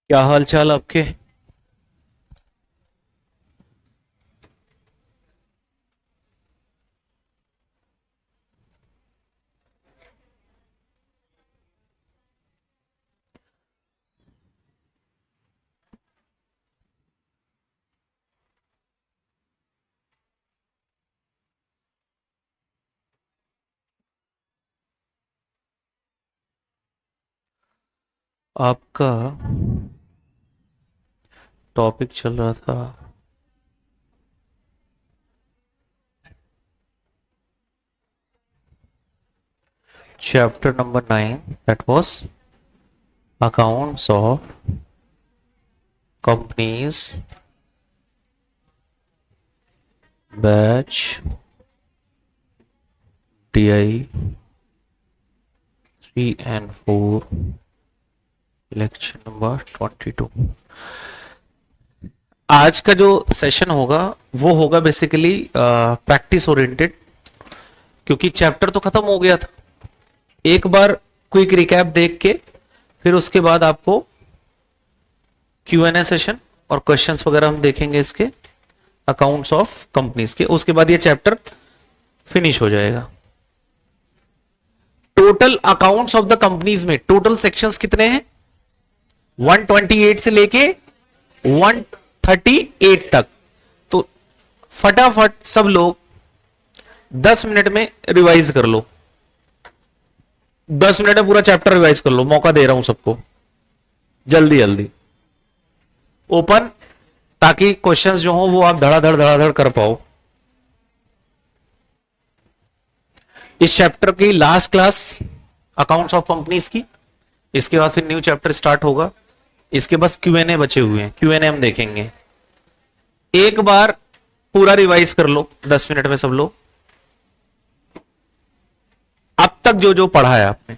क्या हाल चाल आपके। आपका टॉपिक चल रहा था chapter number 9, that was accounts of companies batch DI 3 and 4 lecture number 22। आज का जो सेशन होगा वो होगा बेसिकली प्रैक्टिस ओरिएंटेड, क्योंकि चैप्टर तो खत्म हो गया था। एक बार क्विक रिकैप देख के फिर उसके बाद आपको Q&A सेशन और क्वेश्चंस वगैरह हम देखेंगे इसके अकाउंट्स ऑफ कंपनीज के। उसके बाद ये चैप्टर फिनिश हो जाएगा। Total accounts of the companies में टोटल सेक्शंस कितने हैं? 128 से लेके 138 तक। तो फटाफट सब लोग 10 मिनट में रिवाइज कर लो। 10 मिनट में पूरा चैप्टर रिवाइज कर लो, मौका दे रहा हूं सबको, जल्दी जल्दी ओपन, ताकि क्वेश्चंस जो हो वो आप धड़ाधड़ कर पाओ। इस चैप्टर की last class accounts of companies की, इसके बाद फिर न्यू चैप्टर स्टार्ट होगा। इसके बस Q&A बचे हुए हैं, Q&A हम देखेंगे। एक बार पूरा रिवाइज कर लो 10 मिनट में सब लोग, अब तक जो जो पढ़ा है आपने।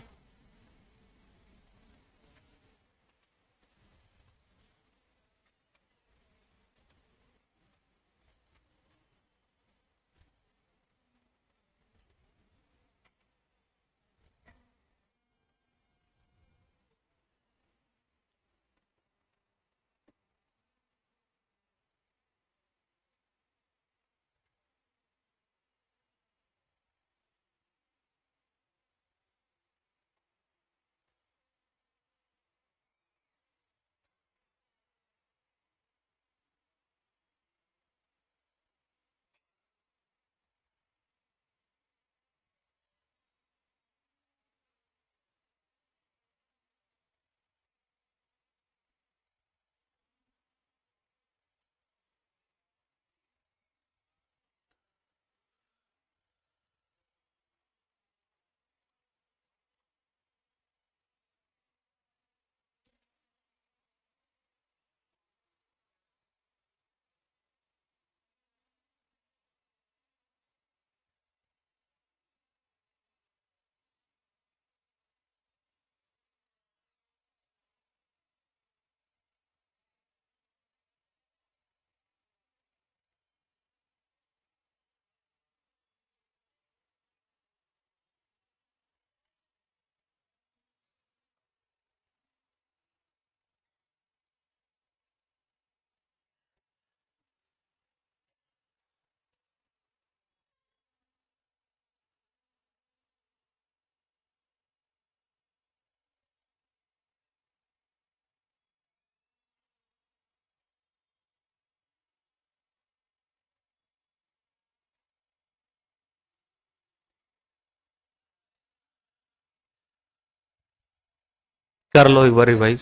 कर लो एक बार रिवाइज।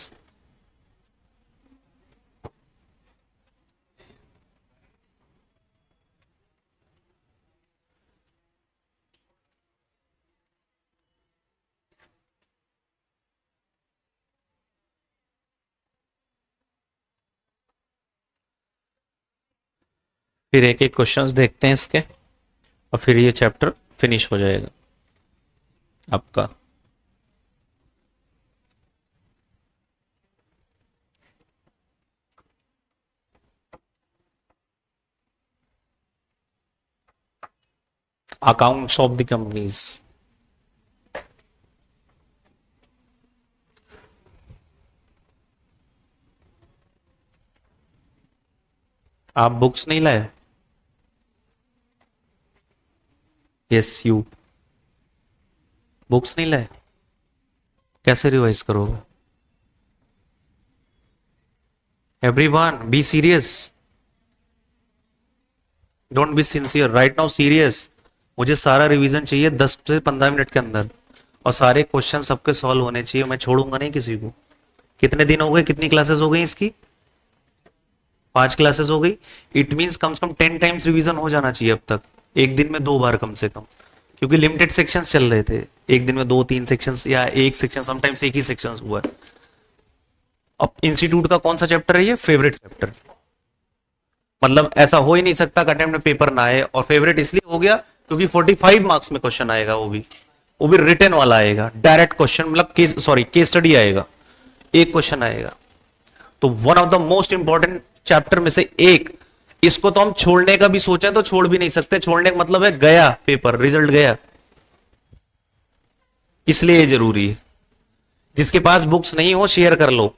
फिर एक एक क्वेश्चंस देखते हैं इसके, और फिर ये चैप्टर फिनिश हो जाएगा आपका। Accounts of the companies. आप बुक्स नहीं लाए? Yes you. बुक्स नहीं लाए? कैसे रिवाइज करोगे? Everyone be serious, don't be sincere right now, serious. मुझे सारा रिवीजन चाहिए 10 से 15 मिनट के अंदर, और सारे क्वेश्चन सबके सॉल्व होने चाहिए, मैं छोड़ूंगा नहीं किसी को। कितने दिन हो गए, कितनी क्लासेस हो गई इसकी? 5 क्लासेस हो गई। इट मींस कम से कम 10 टाइम्स रिवीजन हो जाना चाहिए अब तक, एक दिन में 2 बार कम से कम, क्योंकि लिमिटेड सेक्शंस चल रहे थे। एक दिन में 2-3 सेक्शंस या एक सेक्शन, समटाइम्स एक ही सेक्शन हुआ है। अब इंस्टीट्यूट का कौन सा चैप्टर है ये? Favourite chapter. मतलब ऐसा हो ही नहीं सकता कि अटेम्प्ट में पेपर ना आए, और फेवरेट इसलिए हो गया क्योंकि 45 मार्क्स में क्वेश्चन आएगा, वो भी रिटर्न वाला आएगा, डायरेक्ट क्वेश्चन, मतलब केस, सॉरी केस स्टडी आएगा, एक क्वेश्चन आएगा। तो one of the most important chapter में से एक, इसको तो हम छोड़ने का भी सोचें तो छोड़ भी नहीं सकते, छोड़ने का मतलब है गया पेपर, रिजल्ट गया, इसलिए ये जरूरी है। जिसके पास बुक्स नहीं हो शेयर कर लो,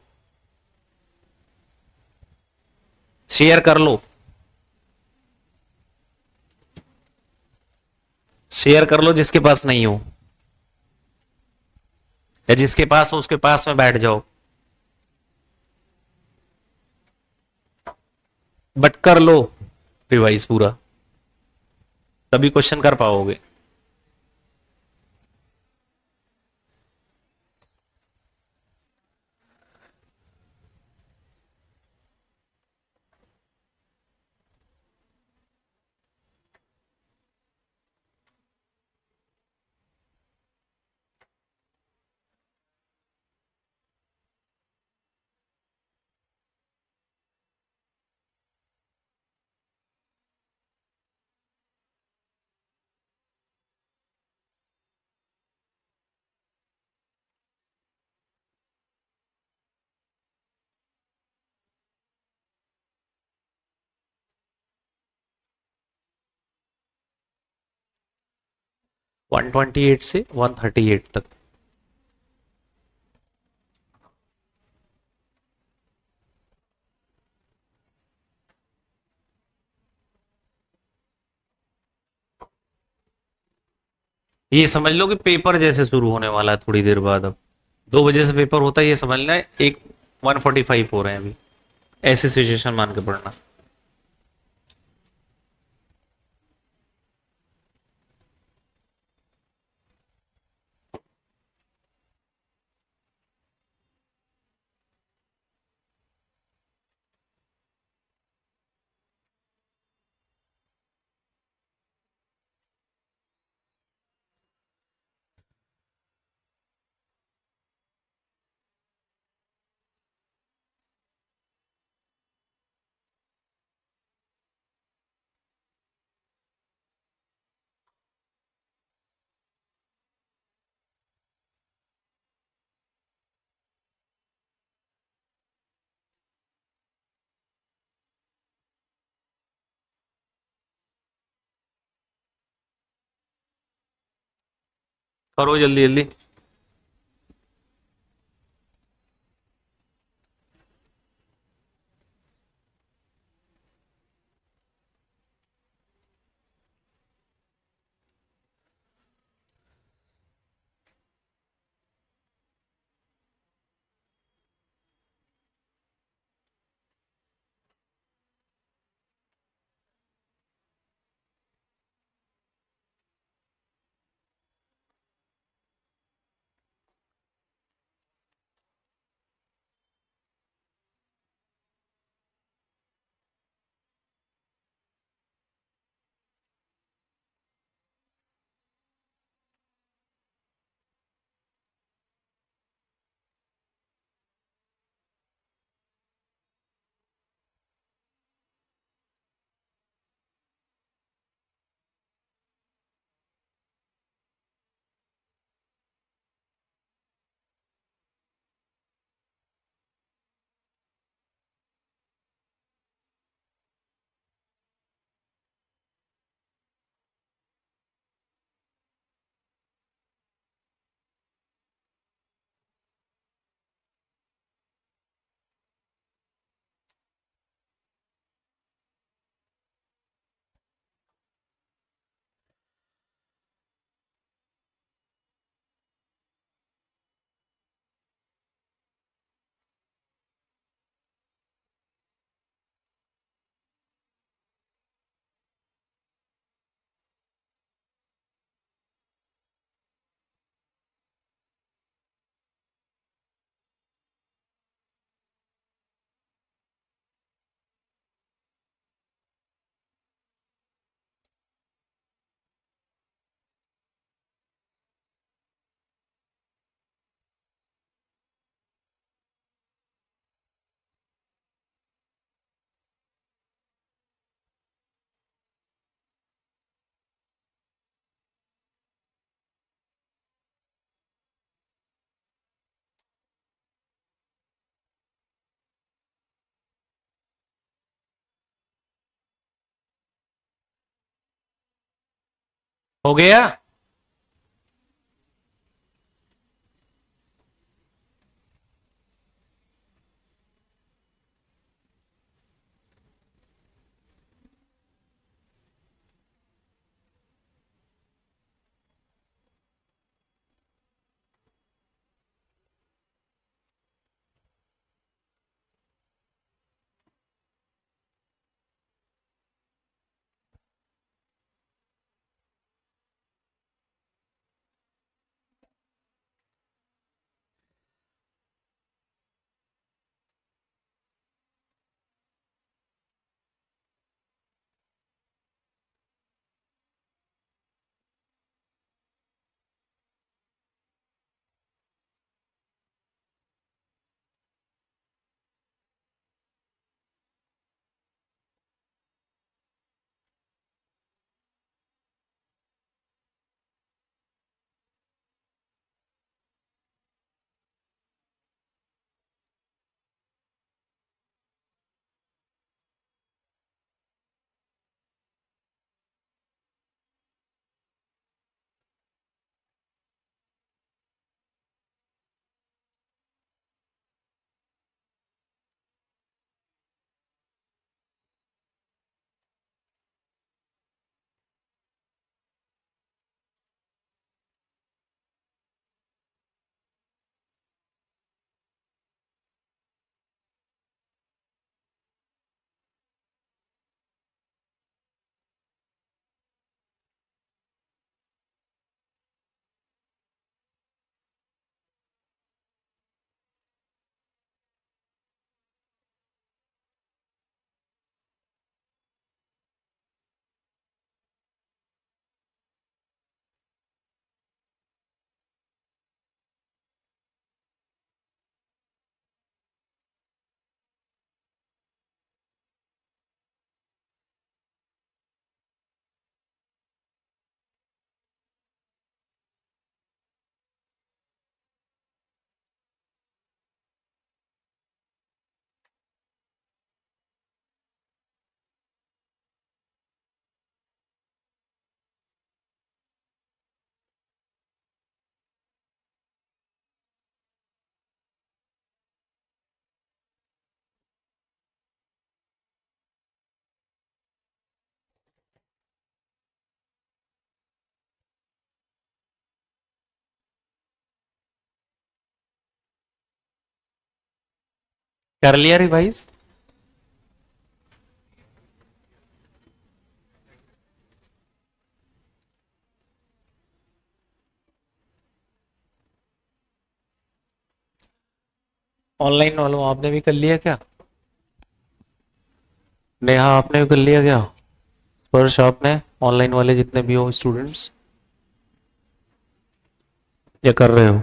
शेयर कर लो, शेयर कर लो जिसके पास नहीं हो, या जिसके पास हो उसके पास में बैठ जाओ, बट कर लो रिवाइज पूरा, तभी क्वेश्चन कर पाओगे। 128 से 138 तक। ये समझ लो कि पेपर जैसे शुरू होने वाला है थोड़ी देर बाद, अब 2 बजे से पेपर होता है, ये समझना है, एक 145 हो रहे हैं अभी, ऐसी सिचुएशन मान के पढ़ना। करो जल्दी जल्दी। हो गया। कर लिया रिवाइज। ऑनलाइन वालों आपने भी कर लिया क्या? नेहा आपने भी कर लिया क्या? स्पर्श आपने? ऑनलाइन वाले जितने भी हो स्टूडेंट्स, या कर रहे हो?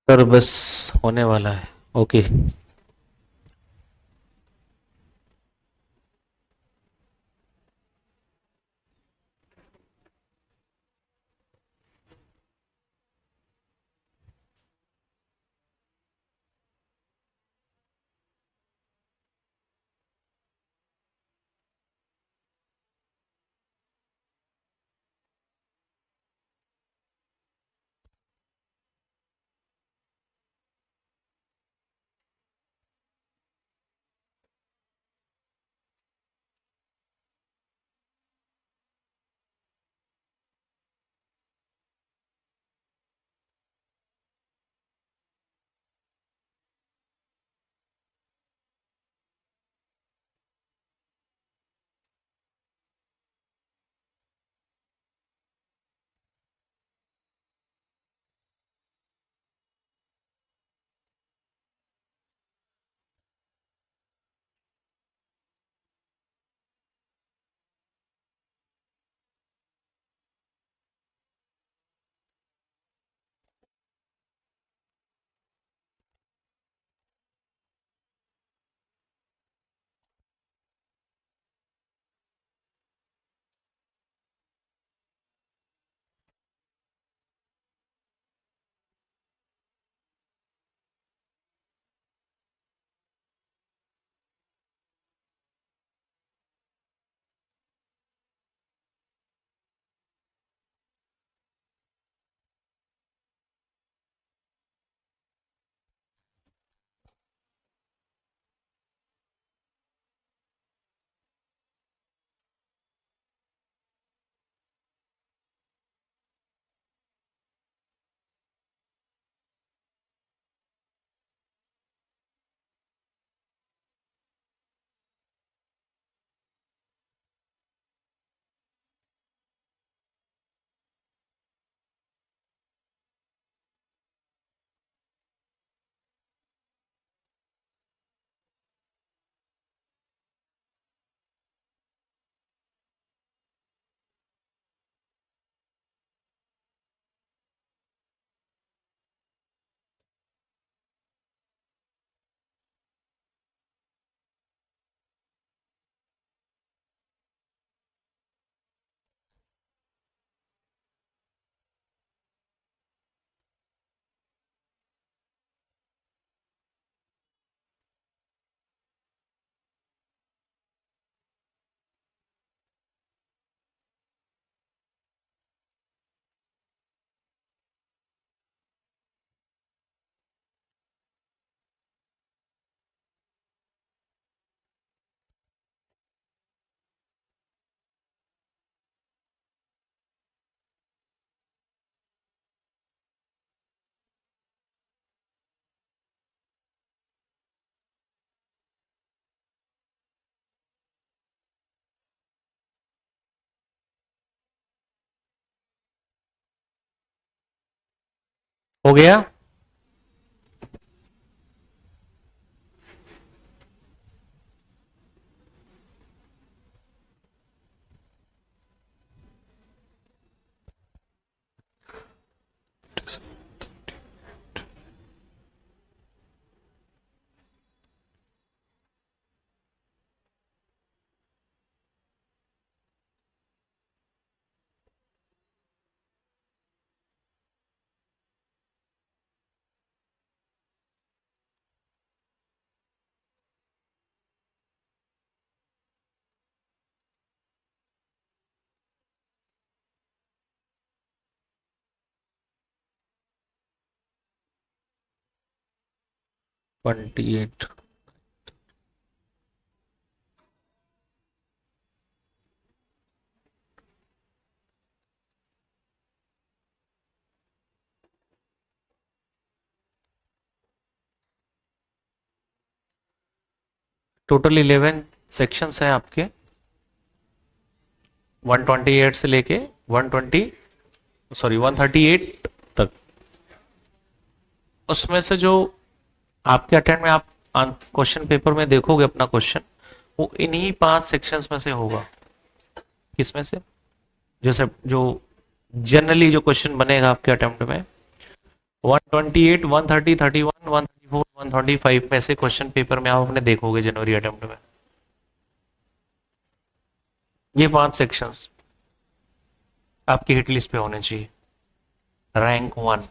सर बस होने वाला है। ओके। हो गया। Twenty eight. टोटल 11 सेक्शंस हैं आपके, 128 से लेके 120, सॉरी 138 तक। उसमें से जो आपके अटेम्प्ट में आप क्वेश्चन पेपर में देखोगे अपना क्वेश्चन, वो इन्हीं 5 सेक्शंस में से होगा। किसमें से? जैसे जो जनरली जो क्वेश्चन बनेगा आपके अटेम्प्ट में, 128, 130, 31, 134, 125 में से क्वेश्चन पेपर में आप अपने देखोगे जनवरी अटेम्प्ट में, ये 5 सेक्शंस आपकी हिट लिस्ट पे होने चाहिए, रैंक 1।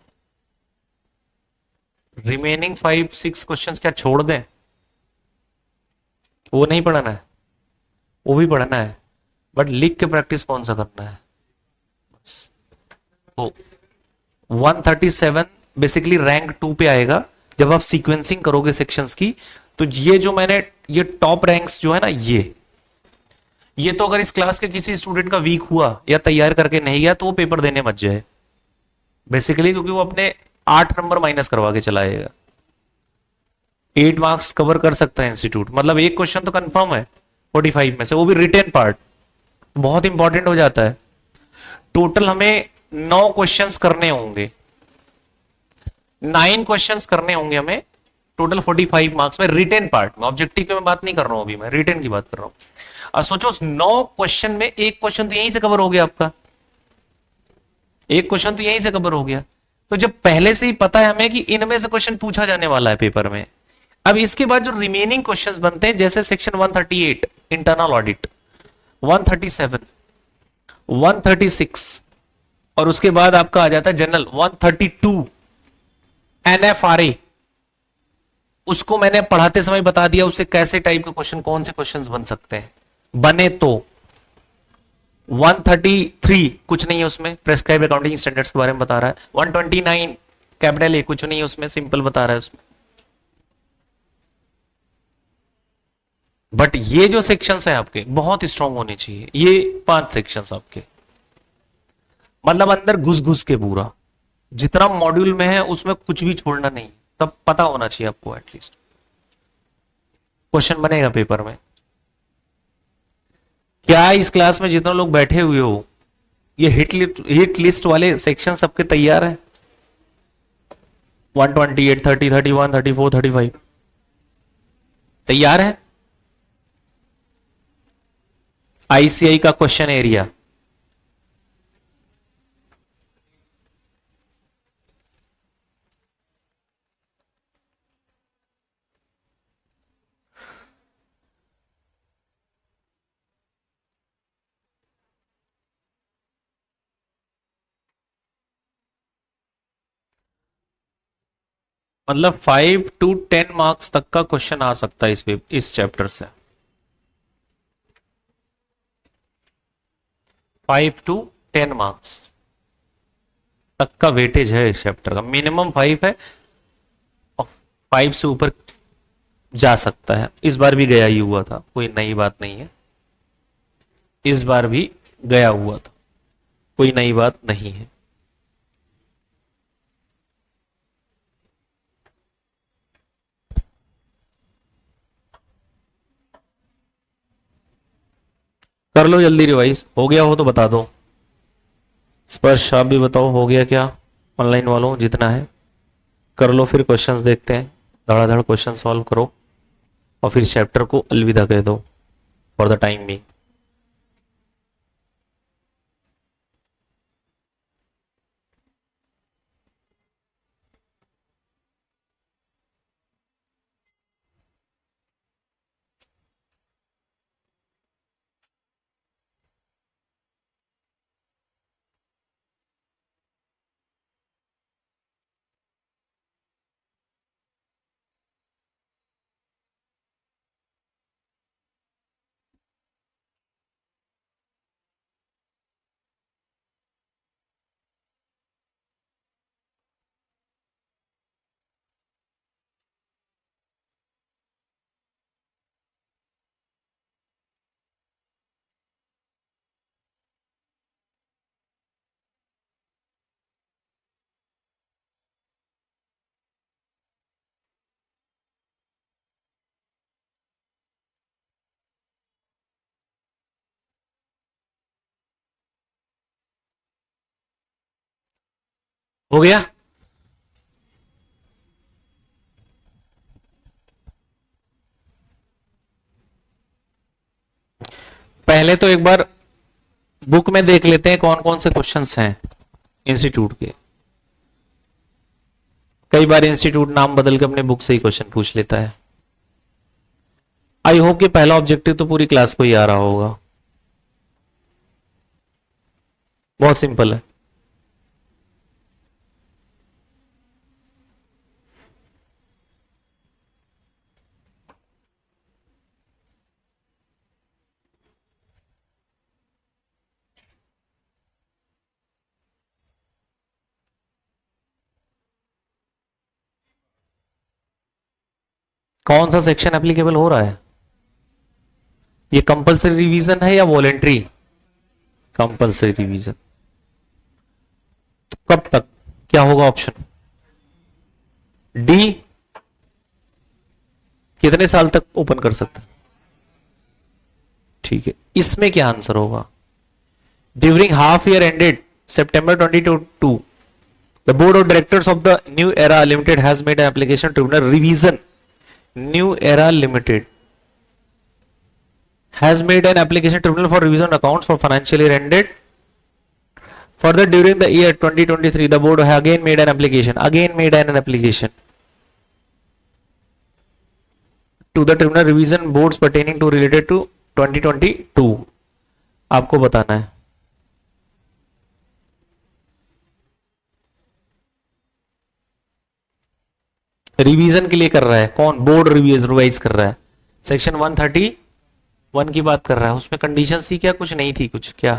रिमेनिंग 5-6 क्वेश्चंस क्या छोड़ दें? वो नहीं पढ़ना है, वो भी पढ़ना है, बट लिख के प्रैक्टिस कौन सा करना है? तो 137 बेसिकली रैंक 2 पे आएगा जब आप सीक्वेंसिंग करोगे सेक्शंस की। तो ये जो मैंने ये टॉप रैंक्स जो है ना, ये तो अगर इस क्लास के किसी स्टूडेंट का वीक हुआ या तैयार करके नहीं गया तो वो पेपर देने मत जाए बेसिकली, क्योंकि वो अपने 8 नंबर माइनस करवा के चलाएगा। 8 मार्क्स कवर कर सकता है इंस्टीट्यूट, मतलब एक क्वेश्चन तो कंफर्म है 45 में से, वो भी रिटेन पार्ट, बहुत इंपॉर्टेंट हो जाता है। टोटल हमें 9 क्वेश्चंस करने होंगे, 9 क्वेश्चंस करने होंगे हमें टोटल 45 मार्क्स में, रिटेन पार्ट में। ऑब्जेक्टिव की मैं बात नहीं कर रहा हूं अभी, मैं रिटेन की बात कर रहा हूं। और सोचो उस 9 क्वेश्चन में एक क्वेश्चन तो यहीं से कवर हो गया आपका, एक क्वेश्चन तो यहीं से कवर हो गया। तो जब पहले से ही पता है हमें कि इनमें से क्वेश्चन पूछा जाने वाला है पेपर में, अब इसके बाद जो रिमेनिंग क्वेश्चंस बनते हैं जैसे सेक्शन 138 इंटरनल ऑडिट, 137, 136 और उसके बाद आपका आ जाता है जनरल 132, एनएफआरए, उसको मैंने पढ़ाते समय बता दिया उससे कैसे टाइप के क्वेश्चन, कौन से क्वेश्चंस बन सकते हैं, बने तो 133 कुछ नहीं है उसमें, प्रेस्क्राइब अकाउंटिंग स्टैंडर्ड्स के बारे में बता रहा है। 129 कैपिटल ए कुछ नहीं है उसमें, सिंपल बता रहा है उसमें। बट ये जो सेक्शंस है आपके बहुत स्ट्रांग होने चाहिए, ये 5 सेक्शंस आपके, मतलब अंदर घुस घुस के पूरा जितना मॉड्यूल में है उसमें कुछ भी छोड़ना नहीं, सब पता होना चाहिए आपको, एटलीस्ट क्वेश्चन बनेगा पेपर में। क्या इस क्लास में जितने लोग बैठे हुए हो ये हिट लिस्ट वाले सेक्शन सबके तैयार है? 128, 30, 31, 34, 35 तैयार है? आईसीआई का क्वेश्चन एरिया, मतलब 5 to 10 मार्क्स तक का क्वेश्चन आ सकता है इस चैप्टर से, 5 to 10 मार्क्स तक का वेटेज है इस चैप्टर का, मिनिमम 5 है और 5 से ऊपर जा सकता है। इस बार भी गया ही हुआ था, कोई नई बात नहीं है, इस बार भी गया हुआ था, कोई नई बात नहीं है। कर लो जल्दी रिवाइज, हो गया हो तो बता दो। स्पर्श आप भी बताओ हो गया क्या, ऑनलाइन वालों जितना है कर लो, फिर क्वेश्चंस देखते हैं, धड़ाधड़ क्वेश्चन सॉल्व करो और फिर चैप्टर को अलविदा कह दो फॉर द टाइम भी। हो गया? पहले तो एक बार बुक में देख लेते हैं कौन कौन से क्वेश्चंस हैं इंस्टीट्यूट के। कई बार इंस्टीट्यूट नाम बदल के अपने बुक से ही क्वेश्चन पूछ लेता है। आई होप कि पहला ऑब्जेक्टिव तो पूरी क्लास को ही आ रहा होगा, बहुत सिंपल है। कौन सा सेक्शन एप्लीकेबल हो रहा है? ये कंपलसरी रिवीजन है या वॉलेंट्री? Compulsory revision. तो कब तक, क्या होगा ऑप्शन डी? कितने साल तक ओपन कर सकते हैं? ठीक है, इसमें क्या आंसर होगा? During half year ended September 2022, the board of directors of the New Era Limited has made an application to tribunal revision. New Era Limited has made an application to tribunal for revision accounts for financial year ended. Further, during the year 2023, the board again made an application to the tribunal revision boards pertaining to related to 2022. आपको बताना है। Revision के लिए कर रहा है कौन? Board revise कर रहा है। सेक्शन 131 की बात कर रहा है, उसमें कंडीशंस थी क्या? कुछ नहीं थी, कुछ क्या?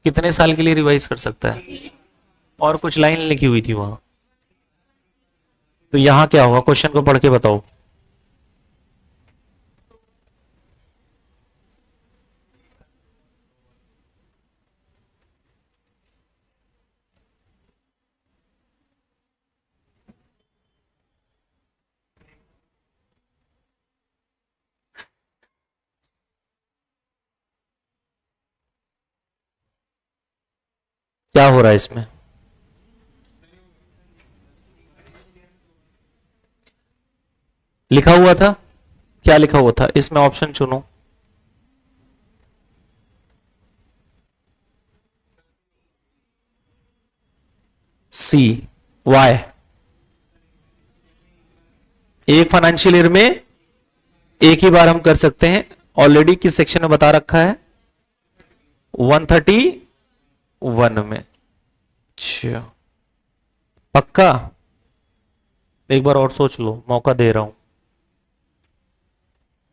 कितने साल के लिए रिवाइज कर सकता है? और कुछ लाइन लिखी हुई थी वहां। तो यहां क्या होगा? क्वेश्चन को पढ़ के बताओ। क्या हो रहा है इसमें? लिखा हुआ था, क्या लिखा हुआ था इसमें? ऑप्शन चुनो। सी, वाई। एक फाइनेंशियल ईयर में एक ही बार हम कर सकते हैं। ऑलरेडी किस सेक्शन में बता रखा है? 131 में। अच्छा, पक्का? एक बार और सोच लो, मौका दे रहा हूं।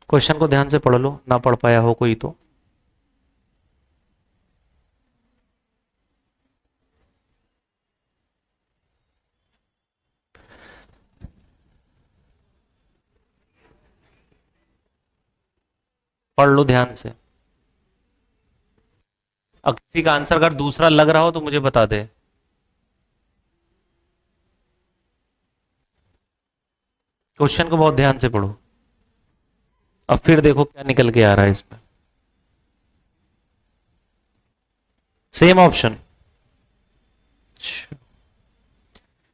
क्वेश्चन को ध्यान से पढ़ लो, ना पढ़ पाया हो कोई तो। पढ़ लो ध्यान से। अब किसी का आंसर अगर दूसरा लग रहा हो तो मुझे बता दे। क्वेश्चन को बहुत ध्यान से पढ़ो, अब फिर देखो क्या निकल के आ रहा है इसमें। Same option.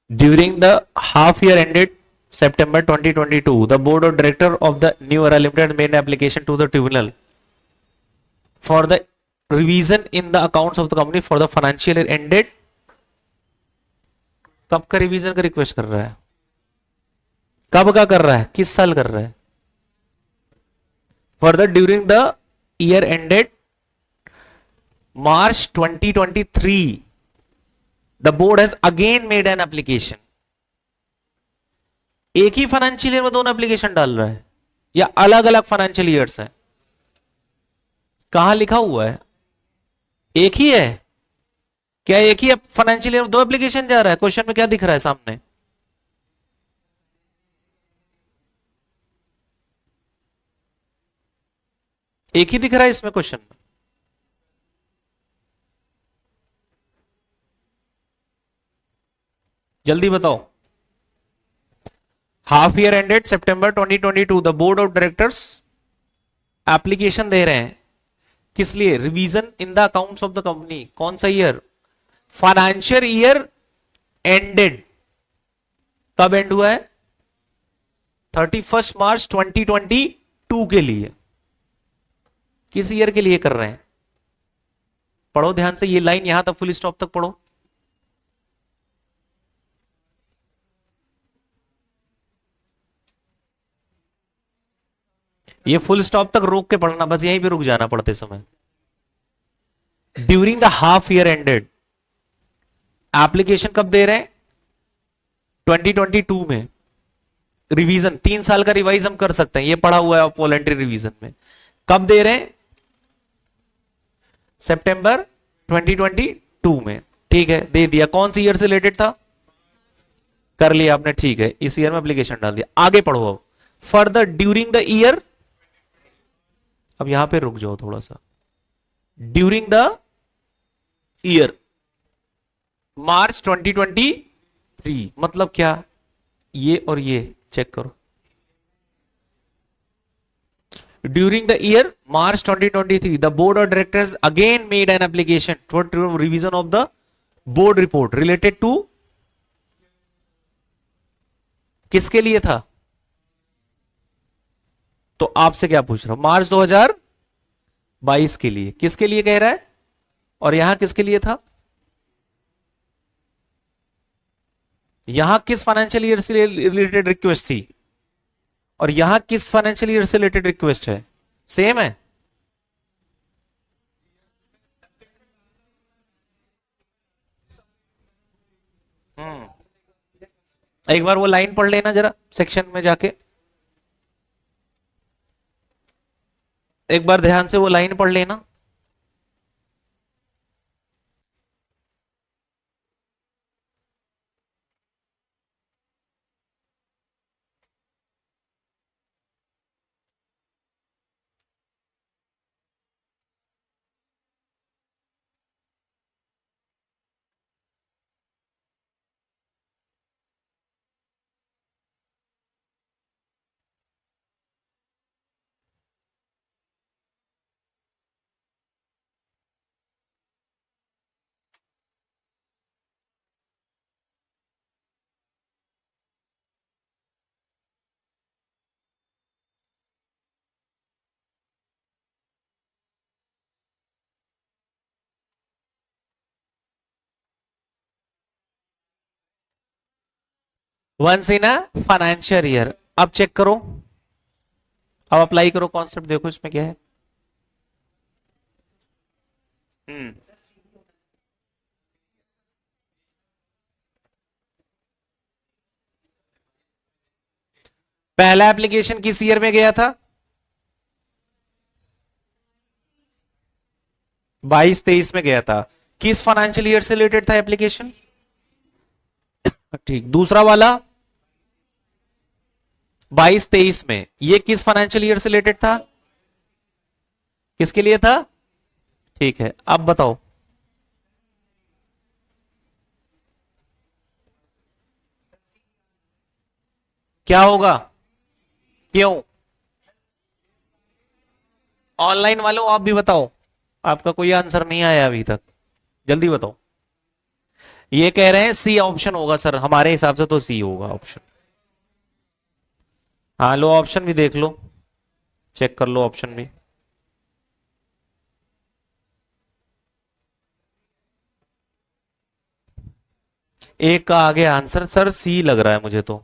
During the half year ended September 2022, the board of director of the New Era Limited made an application to the tribunal for the revision in the accounts of the company for the financial year ended। कब का revision का request कर रहा है? कब का कर रहा है? किस साल कर रहा है? Further during the year ended March 2023, the board has again made an application। एक ही फाइनेंशियल ईयर में दोनों एप्लीकेशन डाल रहा है या अलग अलग फाइनेंशियल ईयर्स है? कहां लिखा हुआ है? एक ही है क्या? एक ही फाइनेंशियल ईयर में दो एप्लीकेशन जा रहा है? क्वेश्चन में क्या दिख रहा है सामने? एक ही दिख रहा है इसमें क्वेश्चन में। जल्दी बताओ। Half year ended September 2022, the board of directors application दे रहे हैं किस लिए? Revision in the accounts of the company. कौन सा ईयर? Financial year ended. कब एंड हुआ है? 31 मार्च 2022 के लिए। किस ईयर के लिए कर रहे हैं? पढ़ो ध्यान से, ये लाइन यहां तक फुल स्टॉप तक पढ़ो। ये फुल स्टॉप तक रोक के पढ़ना, बस यहीं पे रुक जाना पढ़ते समय। During the half year ended, application कब दे रहे हैं? 2022 में। रिवीजन 3 साल का रिवाइज हम कर सकते हैं, ये पढ़ा हुआ है वॉलंटरी रिवीजन में। कब दे रहे हैं? सितंबर 2022 में। ठीक है, दे दिया। कौन सी ईयर से रिलेटेड था? कर लिया आपने, ठीक है, इस ईयर में एप्लीकेशन डाल दिया। आगे पढ़ो अब। फर्दर ड्यूरिंग द ईयर, अब यहां पे रुक जाओ थोड़ा सा। ड्यूरिंग द ईयर मार्च 2023 मतलब क्या? ये और ये चेक करो। During the year March 2023 the board of directors again made an application for revision of the board report related to, किसके लिए था? तो आपसे क्या पूछ रहा हूं, मार्च 2022 के लिए। किसके लिए कह रहा है? और यहां किसके लिए था? यहां किस फाइनेंशियल ईयर से रिलेटेड रिक्वेस्ट थी और यहां किस फाइनेंशियल ईयर से रिलेटेड रिक्वेस्ट है? सेम है। एक बार वो लाइन पढ़ लेना जरा सेक्शन में जाके, एक बार ध्यान से वो लाइन पढ़ लेना। Once in a financial year. अब चेक करो, अब अप्लाई करो कॉन्सेप्ट, देखो इसमें क्या है। हम्म पहला एप्लीकेशन किस ईयर में गया था? 22-23 में गया था। किस फाइनेंशियल ईयर से रिलेटेड था एप्लीकेशन? ठीक। दूसरा वाला 22-23 में, ये किस फाइनेंशियल ईयर से रिलेटेड था? किसके लिए था? ठीक है, अब बताओ क्या होगा? क्यों? ऑनलाइन वालों आप भी बताओ, आपका कोई आंसर नहीं आया अभी तक, जल्दी बताओ। ये कह रहे हैं सी ऑप्शन होगा सर, हमारे हिसाब से तो सी होगा ऑप्शन। हाँ लो, ऑप्शन भी देख लो, चेक कर लो ऑप्शन भी। एक का आगे आंसर सर सी लग रहा है मुझे तो।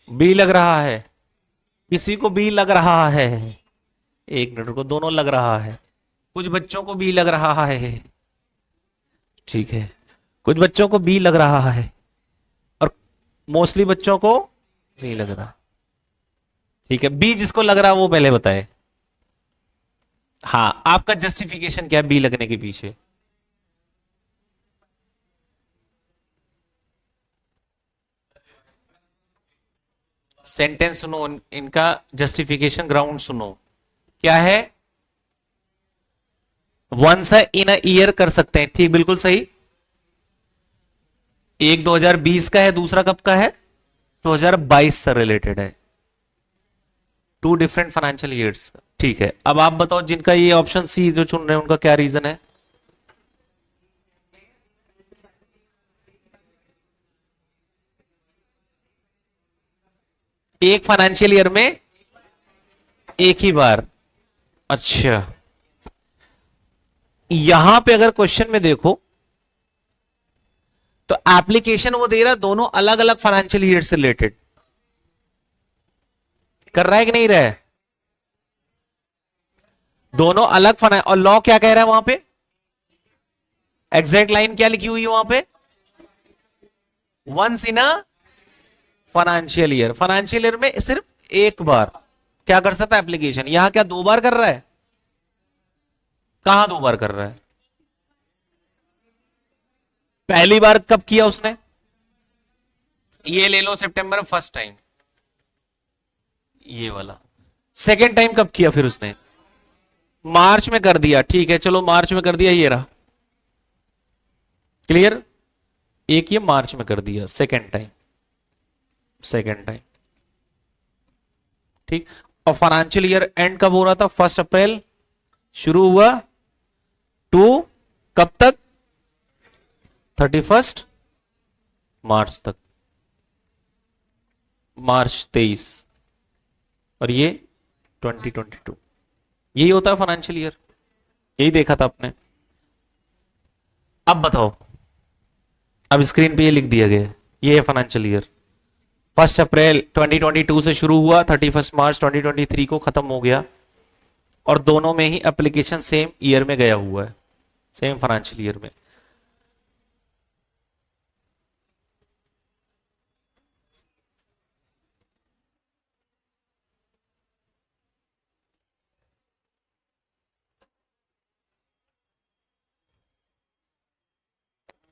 बी लग रहा है, किसी को बी लग रहा है? एक मिनट को, दोनों लग रहा है। कुछ बच्चों को बी लग रहा है, ठीक है, कुछ बच्चों को बी लग रहा है और मोस्टली बच्चों को सी लग रहा है। ठीक है, बी जिसको लग रहा है वो पहले बताए। हाँ, आपका जस्टिफिकेशन क्या है बी लगने के पीछे? सेंटेंस सुनो, इनका जस्टिफिकेशन ग्राउंड सुनो क्या है। वंस इन अ ईयर कर सकते हैं, ठीक, बिल्कुल सही। एक 2020 का है, दूसरा कब का है? 2022 से रिलेटेड है। Two different financial years. ठीक है, अब आप बताओ जिनका ये ऑप्शन सी जो चुन रहे हैं उनका क्या रीजन है? एक फाइनेंशियल ईयर में एक ही बार। अच्छा, यहां पे अगर क्वेश्चन में देखो तो एप्लीकेशन वो दे रहा दोनों अलग अलग फाइनेंशियल ईयर से रिलेटेड कर रहा है कि नहीं रहा है, दोनों अलग फाइनेंस। और लॉ क्या कह रहा है वहां पे, एग्जैक्ट लाइन क्या लिखी हुई है वहां पे, once in a financial year. Financial year में सिर्फ एक बार क्या कर सकता है एप्लीकेशन, यहां क्या दो बार कर रहा है, कहां दो बार कर रहा है, पहली बार कब किया उसने, ये ले लो सितंबर फर्स्ट टाइम, ये वाला सेकेंड टाइम कब किया फिर उसने, मार्च में कर दिया, ठीक है चलो मार्च में कर दिया, ये रहा क्लियर, एक ये मार्च में कर दिया सेकेंड टाइम, सेकेंड टाइम ठीक। और फाइनेंशियल ईयर एंड कब हो रहा था, 1 अप्रैल शुरू हुआ टू कब तक, 31 मार्च तक, मार्च 23, और ये 2022, यही होता है फाइनेंशियल ईयर, यही देखा था आपने। अब बताओ, अब स्क्रीन पे ये लिख दिया गया है, ये है फाइनेंशियल ईयर, 1 अप्रैल 2022 से शुरू हुआ, 31 मार्च 2023 को खत्म हो गया, और दोनों में ही एप्लीकेशन सेम ईयर में गया हुआ है, सेम फाइनेंशियल ईयर में।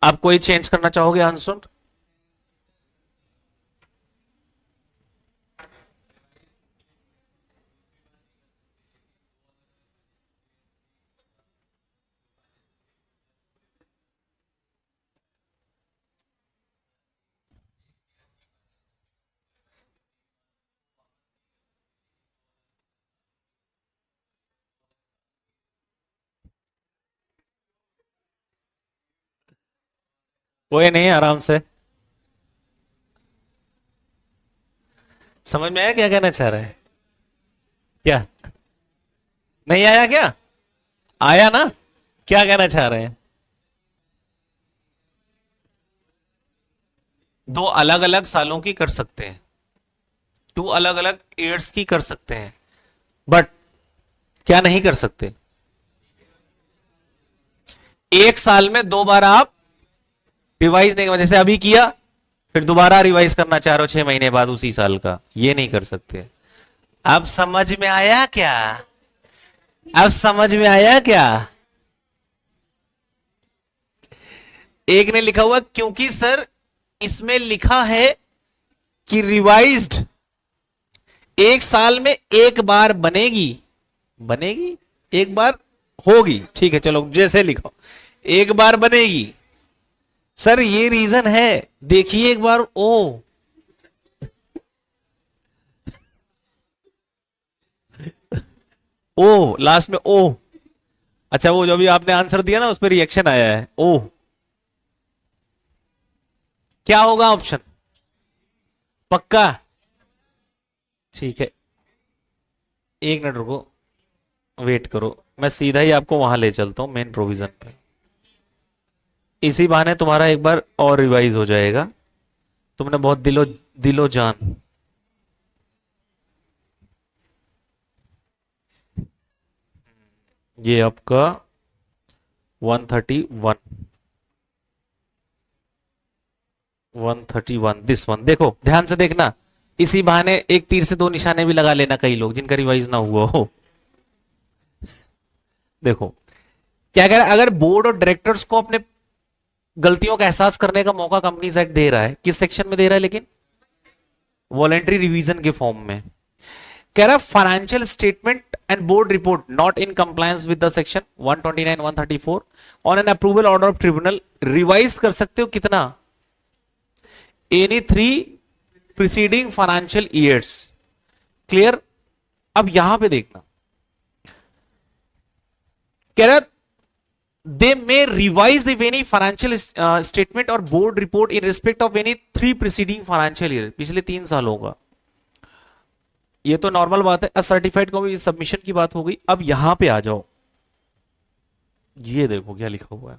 आप कोई चेंज करना चाहोगे आंसर, कोई नहीं आराम से, समझ में आया क्या कहना चाह रहे हैं, क्या नहीं आया क्या, आया ना, क्या कहना चाह रहे हैं, दो अलग अलग सालों की कर सकते हैं, टू अलग अलग ईयर्स की कर सकते हैं, बट क्या नहीं कर सकते, एक साल में दो बार आप रिवाइज नहीं, जैसे अभी किया फिर दोबारा रिवाइज करना चाह रहे हो 6 महीने बाद उसी साल का, ये नहीं कर सकते। अब समझ में आया क्या, अब समझ में आया क्या, एक ने लिखा हुआ क्योंकि सर इसमें लिखा है कि रिवाइज्ड एक साल में एक बार बनेगी, बनेगी एक बार होगी, ठीक है चलो जैसे लिखो एक बार बनेगी, सर ये रीजन है, देखिए एक बार ओ ओ लास्ट में ओ, अच्छा वो जो भी आपने आंसर दिया ना उस पर रिएक्शन आया है ओ, क्या होगा ऑप्शन, पक्का, ठीक है एक मिनट रुको, वेट करो, मैं सीधा ही आपको वहां ले चलता हूं मेन प्रोविजन पे, इसी बहाने तुम्हारा एक बार और रिवाइज हो जाएगा, तुमने बहुत दिलो दिलो जान, ये आपका 131 131 दिस वन, देखो ध्यान से देखना, इसी बहाने एक तीर से दो निशाने भी लगा लेना कई लोग जिनका रिवाइज ना हुआ हो। देखो क्या कह रहा है, अगर बोर्ड और डायरेक्टर्स को अपने गलतियों का एहसास करने का मौका कंपनीज एक्ट दे रहा है, किस सेक्शन में दे रहा है लेकिन, वॉलेंट्री रिवीजन के फॉर्म में, कह रहा है financial statement and board report not in compliance with the section 129 134 on an approval order of tribunal, revise कर सकते हो कितना, any 3 preceding financial years, clear. अब यहां पे देखना, कह रहा they may revise if any financial statement or board report in respect of any 3 preceding financial year, पिछले 3 सालों का, ये तो नॉर्मल बात है, असर्टिफाइड को भी सबमिशन की बात हो गई। अब यहां पे आ जाओ, ये देखो क्या लिखा हुआ है,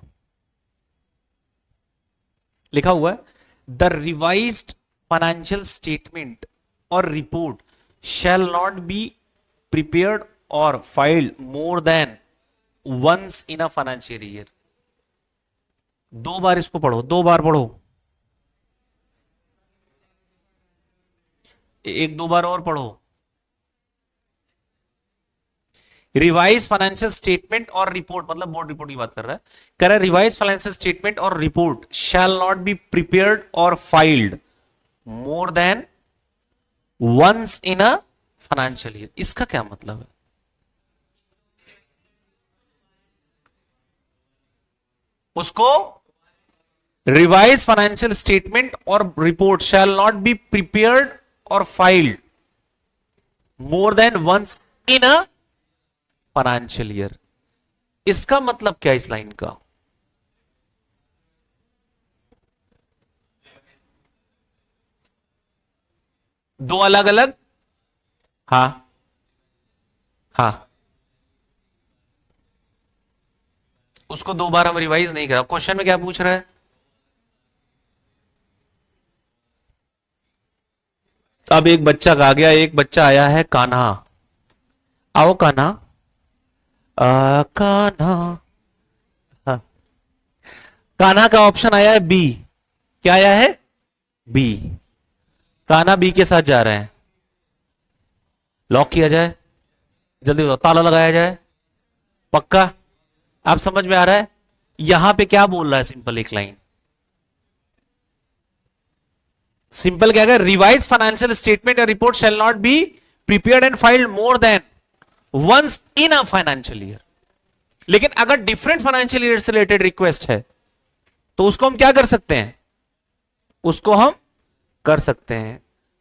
लिखा हुआ है द रिवाइज्ड फाइनेंशियल स्टेटमेंट और report shall not be prepared और filed more than once in a financial year. दो बार इसको पढ़ो, दो बार पढ़ो, एक दो बार और पढ़ो। रिवाइज फाइनेंशियल स्टेटमेंट और रिपोर्ट, मतलब बोर्ड रिपोर्ट की बात कर रहा है, कह रहा है रिवाइज फाइनेंशियल स्टेटमेंट और report shall not be prepared और filed more than once in a financial year. इसका क्या मतलब है? उसको रिवाइज फाइनेंशियल स्टेटमेंट और report shall not be prepared और filed more than once in a financial year. इसका मतलब क्या इस लाइन का? दो अलग अलग, हाँ हाँ, उसको दो बार हम रिवाइज नहीं करा। क्वेश्चन में क्या पूछ रहा है? अब एक बच्चा गा गया, एक बच्चा आया है कान्हा। आओ कान्हा, कान्हा। हाँ। कान्हा का ऑप्शन आया है बी। क्या आया है? बी। कान्हा बी के साथ जा रहे हैं। लॉक किया जाए, जल्दी बताओ, ताला लगाया जाए, पक्का? आप समझ में आ रहा है यहां पे क्या बोल रहा है? सिंपल एक लाइन, सिंपल क्या है? रिवाइज फाइनेंशियल स्टेटमेंट और report shall not be prepared and filed more than once in a financial year. लेकिन अगर डिफरेंट फाइनेंशियल ईयर से रिलेटेड रिक्वेस्ट है तो उसको हम क्या कर सकते हैं? उसको हम कर सकते हैं।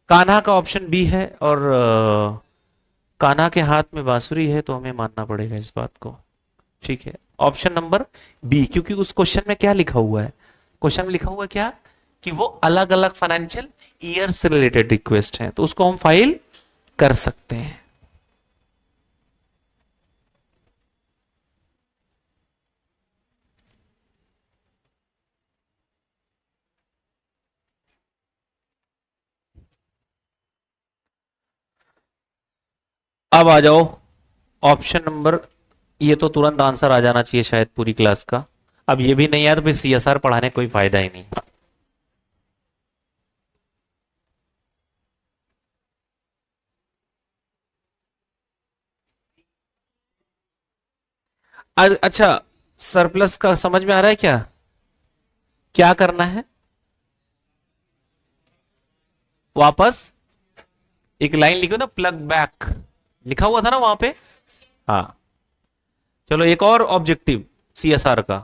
कान्हा का ऑप्शन बी है और कान्हा के हाथ में बांसुरी है, तो हमें मानना पड़ेगा इस बात को। ठीक है, ऑप्शन नंबर बी, क्योंकि उस क्वेश्चन में क्या लिखा हुआ है? क्वेश्चन में लिखा हुआ है क्या कि वो अलग अलग फाइनेंशियल ईयर से रिलेटेड रिक्वेस्ट है, तो उसको हम फाइल कर सकते हैं। अब आ जाओ ऑप्शन नंबर, ये तो तुरंत आंसर आ जाना चाहिए शायद पूरी क्लास का। अब ये भी नहीं आया तो फिर सीएसआर पढ़ाने कोई फायदा ही नहीं। अच्छा, सरप्लस का समझ में आ रहा है क्या? क्या करना है? वापस एक लाइन लिखो ना, प्लग बैक लिखा हुआ था ना वहां पे। हाँ, चलो एक और ऑब्जेक्टिव सीएसआर का।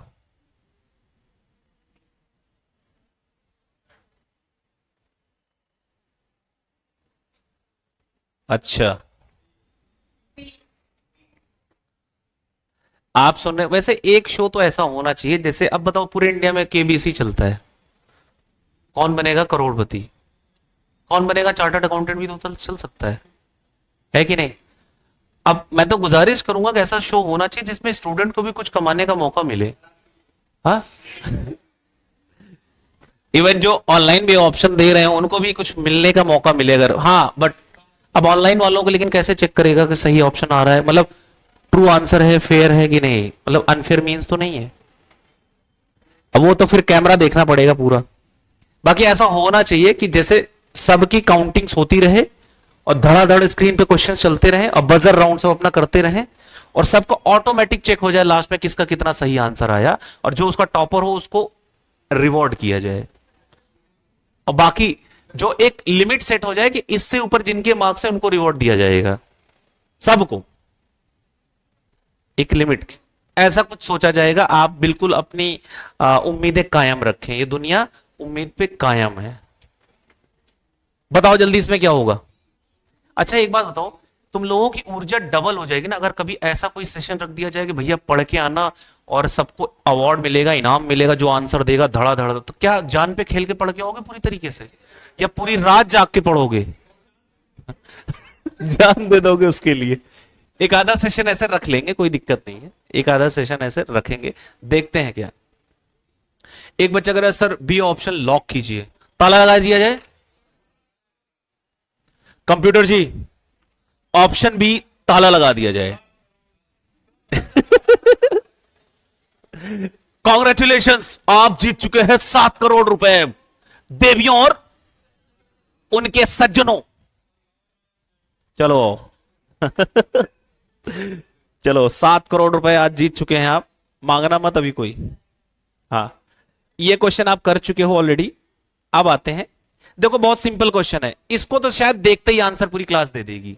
अच्छा, आप सुन रहे, वैसे एक शो तो ऐसा होना चाहिए जैसे, अब बताओ पूरे इंडिया में केबीसी चलता है, कौन बनेगा करोड़पति? कौन बनेगा चार्टर्ड अकाउंटेंट? भी तो चल सकता है कि नहीं? अब मैं तो गुजारिश करूंगा कि ऐसा शो होना चाहिए जिसमें स्टूडेंट को भी कुछ कमाने का मौका मिले। हाँ, इवन जो ऑनलाइन भी ऑप्शन दे रहे हैं उनको भी कुछ मिलने का मौका मिले अगर। हाँ बट अब ऑनलाइन वालों को लेकिन कैसे चेक करेगा कि सही ऑप्शन आ रहा है, मतलब ट्रू आंसर है, फेयर है कि नहीं, मतलब अनफेयर मीन्स तो नहीं है। अब वो तो फिर कैमरा देखना पड़ेगा पूरा। बाकी ऐसा होना चाहिए कि जैसे सबकी काउंटिंग्स होती रहे और धड़ाधड़ स्क्रीन पे क्वेश्चन चलते रहे और बजर राउंड सब अपना करते रहे और सबको ऑटोमेटिक चेक हो जाए लास्ट में किसका कितना सही आंसर आया, और जो उसका टॉपर हो उसको रिवॉर्ड किया जाए। और बाकी जो एक लिमिट सेट हो जाए कि इससे ऊपर जिनके मार्क्स है उनको रिवॉर्ड दिया जाएगा, सबको एक लिमिट। ऐसा कुछ सोचा जाएगा। आप बिल्कुल अपनी उम्मीदें कायम रखें, ये दुनिया उम्मीद पे कायम है। बताओ जल्दी इसमें क्या होगा? अच्छा एक बात बताओ, तुम लोगों की ऊर्जा डबल हो जाएगी ना अगर कभी ऐसा कोई सेशन रख दिया जाए कि भैया पढ़ के आना और सबको अवार्ड मिलेगा, इनाम मिलेगा, जो आंसर देगा धड़ाधड़। तो क्या जान पे खेल के पढ़ के आओगे पूरी तरीके से, या पूरी रात जाग के पढ़ोगे? जान दे दोगे उसके लिए? एक आधा सेशन ऐसे रख लेंगे, कोई दिक्कत नहीं है, एक आधा सेशन ऐसे रखेंगे, देखते हैं क्या। एक बच्चा कह रहा है सर बी ऑप्शन लॉक कीजिए, ताला लगा दिया जाए। कंप्यूटर जी ऑप्शन बी ताला लगा दिया जाए। कॉन्ग्रेचुलेशंस, आप जीत चुके हैं 7 करोड़ रुपए, देवियों और उनके सज्जनों। चलो चलो 7 करोड़ रुपए आज जीत चुके हैं आप, मांगना मत अभी कोई। हाँ, ये क्वेश्चन आप कर चुके हो ऑलरेडी। अब आते हैं, देखो बहुत सिंपल क्वेश्चन है, इसको तो शायद देखते ही आंसर पूरी क्लास दे देगी।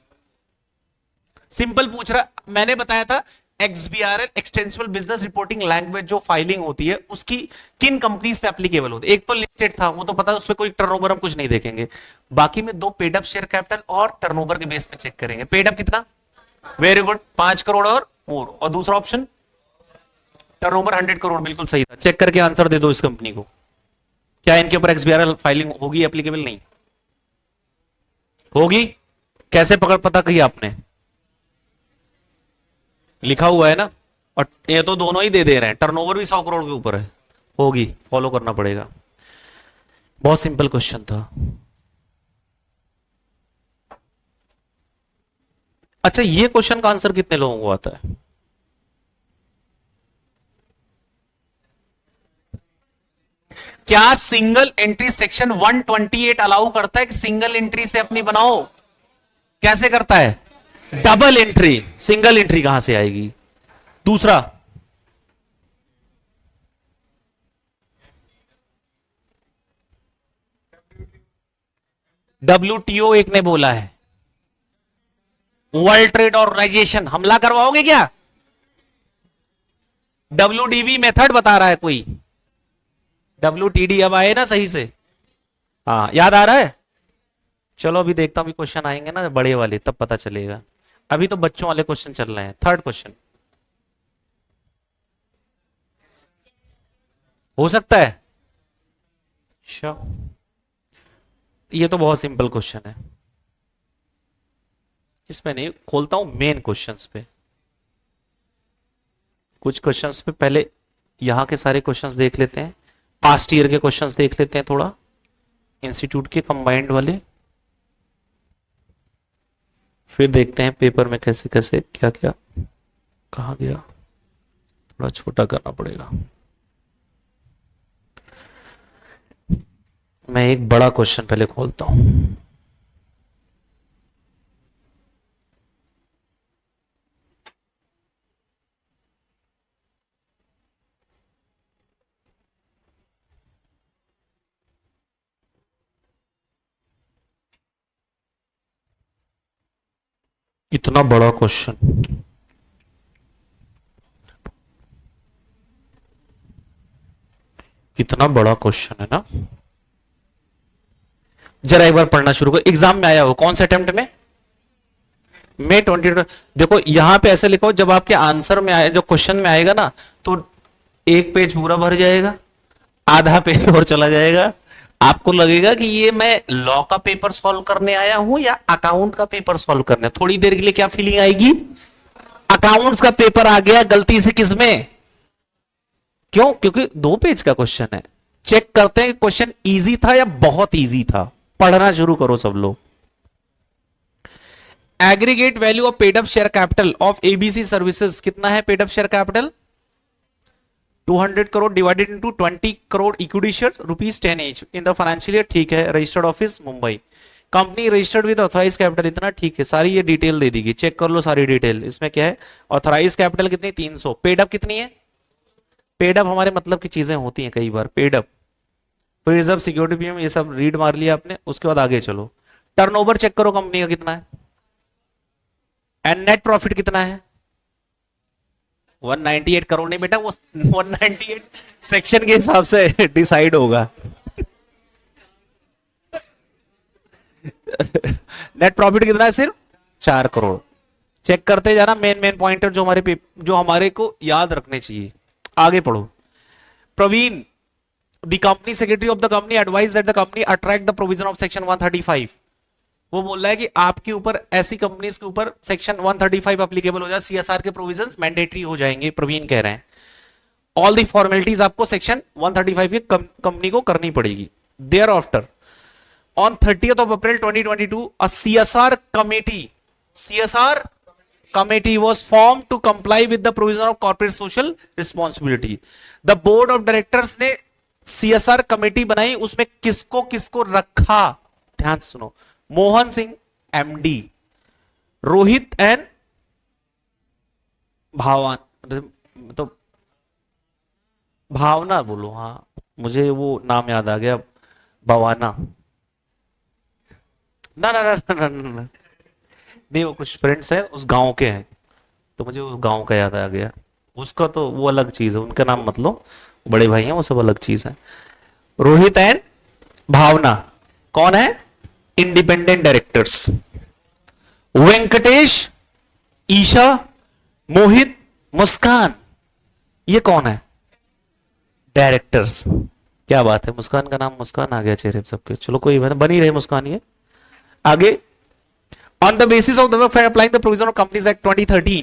सिंपल पूछ रहा, मैंने बताया था एक्सबीआरएल एक्सटेंसिबल बिजनेस रिपोर्टिंग लैंग्वेज जो फाइलिंग होती है उसकी किन कंपनीज पे एप्लीकेबल होती है। एक तो लिस्टेड था, वो तो पता है, उस पर कोई टर्नओवर हम कुछ नहीं देखेंगे। बाकी में 2 पेड अप शेयर कैपिटल और टर्नओवर के बेस पे चेक करेंगे। पेड अप कितना, वेरी गुड, 5 करोड़ और मोर, और दूसरा ऑप्शन टर्नओवर 100 करोड़, बिल्कुल सही था। चेक करके आंसर दे दो इस कंपनी को, क्या इनके ऊपर एक्सबीआरएल फाइलिंग होगी एप्लीकेबल, नहीं होगी। कैसे पकड़ पता किया आपने, लिखा हुआ है ना, और ये तो दोनों ही दे दे रहे हैं, टर्नओवर भी 100 करोड़ के ऊपर है, होगी, फॉलो करना पड़ेगा। बहुत सिंपल क्वेश्चन था। अच्छा, ये क्वेश्चन का आंसर कितने लोगों को आता है? क्या सिंगल एंट्री सेक्शन 128 अलाउ करता है कि सिंगल एंट्री से अपनी बनाओ? कैसे करता है? डबल एंट्री, सिंगल एंट्री कहां से आएगी? दूसरा, WTO एक ने बोला है, वर्ल्ड ट्रेड ऑर्गेनाइजेशन, हमला करवाओगे क्या? WDV मेथड बता रहा है कोई, WTD अब आए ना सही से? हाँ, याद आ रहा है? चलो अभी देखता हूं, क्वेश्चन आएंगे ना बड़े वाले, तब पता चलेगा। अभी तो बच्चों वाले क्वेश्चन चल रहे हैं। थर्ड क्वेश्चन हो सकता है? अच्छा, ये तो बहुत सिंपल क्वेश्चन है, इसमें नहीं खोलता हूं मेन क्वेश्चंस पे। कुछ क्वेश्चंस पे पहले यहां के सारे क्वेश्चंस देख लेते हैं, पास्ट ईयर के क्वेश्चंस देख लेते हैं थोड़ा, इंस्टीट्यूट के कंबाइंड वाले, फिर देखते हैं पेपर में कैसे कैसे क्या क्या कहा गया। थोड़ा छोटा करना पड़ेगा। मैं एक बड़ा क्वेश्चन पहले खोलता हूं। इतना बड़ा क्वेश्चन, कितना बड़ा क्वेश्चन है ना। जरा एक बार पढ़ना शुरू करो, एग्जाम में आया हो, कौन से अटेम्प्ट में? May 20। देखो यहां पे ऐसे लिखो, जब आपके आंसर में आए, जो क्वेश्चन में आएगा ना, तो एक पेज पूरा भर जाएगा, आधा पेज और चला जाएगा, आपको लगेगा कि ये मैं लॉ का पेपर सॉल्व करने आया हूं या अकाउंट का पेपर सॉल्व करने। थोड़ी देर के लिए क्या फीलिंग आएगी, अकाउंट्स का पेपर आ गया गलती से किसमें? क्यों? क्योंकि 2 पेज का क्वेश्चन है। चेक करते हैं कि क्वेश्चन इजी था या बहुत इजी था। पढ़ना शुरू करो सब लोग। Aggregate value of paid up share capital of ABC services कितना है? Paid up share capital 200 crore divided into 20 crore equity share ₹10 each in the financial year, ठीक है। Registered office Mumbai, company registered with authorise capital इतना, ठीक है। सारी ये डिटेल दे दी, check कर लो सारी डिटेल। इसमें क्या है, ऑथराइज कैपिटल कितनी? 300। पेड अप कितनी है? पेड अप हमारे मतलब की चीजें होती हैं कई बार। पेड अप, फिर रिजर्व, सिक्योरिटी प्रीमियम, ये सब रीड मार लिया आपने। उसके बाद आगे चलो, टर्नओवर चेक करो कंपनी का कितना है, एंड नेट प्रॉफिट कितना है? 198 करोड़ नहीं बेटा, वो 198 सेक्शन के हिसाब से डिसाइड होगा। नेट प्रॉफिट कितना है? सिर्फ 4 करोड़। चेक करते जाना, मेन मेन पॉइंटर जो हमारे को याद रखने चाहिए। आगे पढ़ो। Praveen, the company secretary of the company advise that the company attract the provision of section 135। वो बोल रहा है कि आपके ऊपर, ऐसी कंपनीज के ऊपर सेक्शन 135 एप्लीकेबल हो जाए, सीएसआर के प्रोविजंस मैंडेटरी हो जाएंगे, प्रवीण कह रहे हैं। ऑल दी फॉर्मेलिटीज आपको सेक्शन 135 की कंपनी को करनी पड़ेगी। Thereafter on 30th of April 2022 a CSR committee was formed to comply with the provision of corporate social responsibility। the board of directors ने CSR कमेटी बनाई, उसमें किसको किसको रखा, ध्यान से सुनो, मोहन सिंह एमडी, रोहित एन भावान, तो भावना बोलो, हाँ मुझे वो नाम याद आ गया, भवाना, ना ना ना ना ना, ना, ना। नहीं वो कुछ फ्रेंड्स हैं उस गांव के हैं, तो मुझे उस गांव का याद आ गया, उसका तो वो अलग चीज है, उनका नाम मत लो, बड़े भाई हैं वो, सब अलग चीज है। रोहित एंड भावना कौन है, इंडिपेंडेंट डायरेक्टर्स। वेंकटेश, ईशा, मोहित, मुस्कान, ये कौन है, डायरेक्टर्स। क्या बात है, मुस्कान का नाम, मुस्कान आ गया चेहरे पे सबके, चलो कोई बात नहीं, बनी रहे मुस्कान ये आगे। On the basis of the work applying the provision of companies act 2013,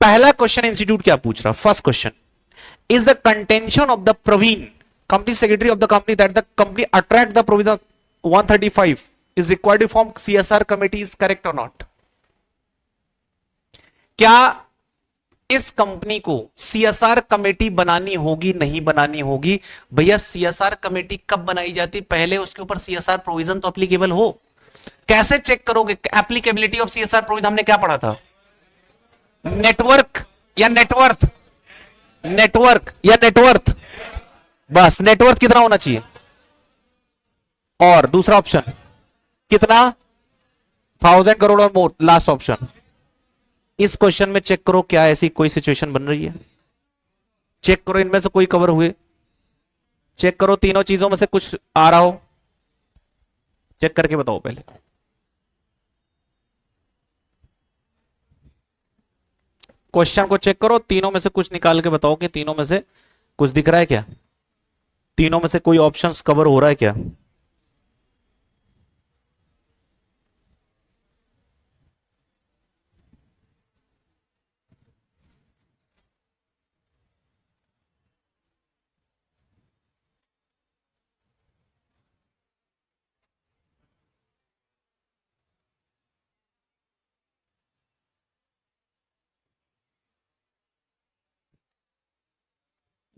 पहला क्वेश्चन इंस्टीट्यूट क्या पूछ रहा, first question, is the contention of the Praveen company secretary of the company that the company attract the provision 135 is required to form CSR committee is correct और not. क्या इस company को CSR committee बनानी होगी, नहीं बनानी होगी? भैया सीएसआर कमेटी कब बनाई जाती, पहले उसके ऊपर सीएसआर प्रोविजन तो एप्लीकेबल हो। कैसे चेक करोगे एप्लीकेबिलिटी ऑफ सीएसआर प्रोविजन, हमने क्या पढ़ा था, नेटवर्क या नेटवर्थ, नेटवर्क या नेटवर्थ, बस नेटवर्थ कितना होना चाहिए, और दूसरा ऑप्शन कितना, 1000 करोड़ और मोर, लास्ट ऑप्शन। इस क्वेश्चन में चेक करो क्या ऐसी कोई सिचुएशन बन रही है, चेक करो इनमें से कोई कवर हुए, चेक करो तीनों चीजों में से कुछ आ रहा हो, चेक करके बताओ पहले। क्वेश्चन को चेक करो, तीनों में से कुछ निकाल के बताओ कि तीनों में से कुछ दिख रहा है क्या, तीनों में से कोई ऑप्शंस कवर हो रहा है क्या।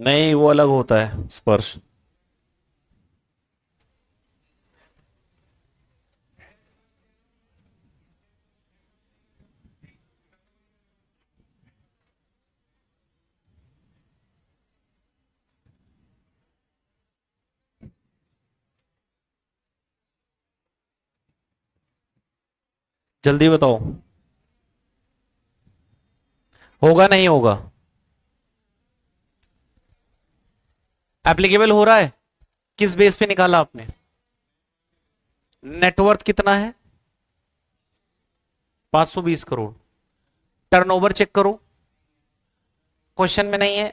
नहीं वो अलग होता है स्पर्श। जल्दी बताओ, होगा नहीं होगा, एप्लीकेबल हो रहा है, किस बेस पे निकाला आपने, नेटवर्थ कितना है, 520 करोड़, टर्नओवर चेक करो, क्वेश्चन में नहीं है,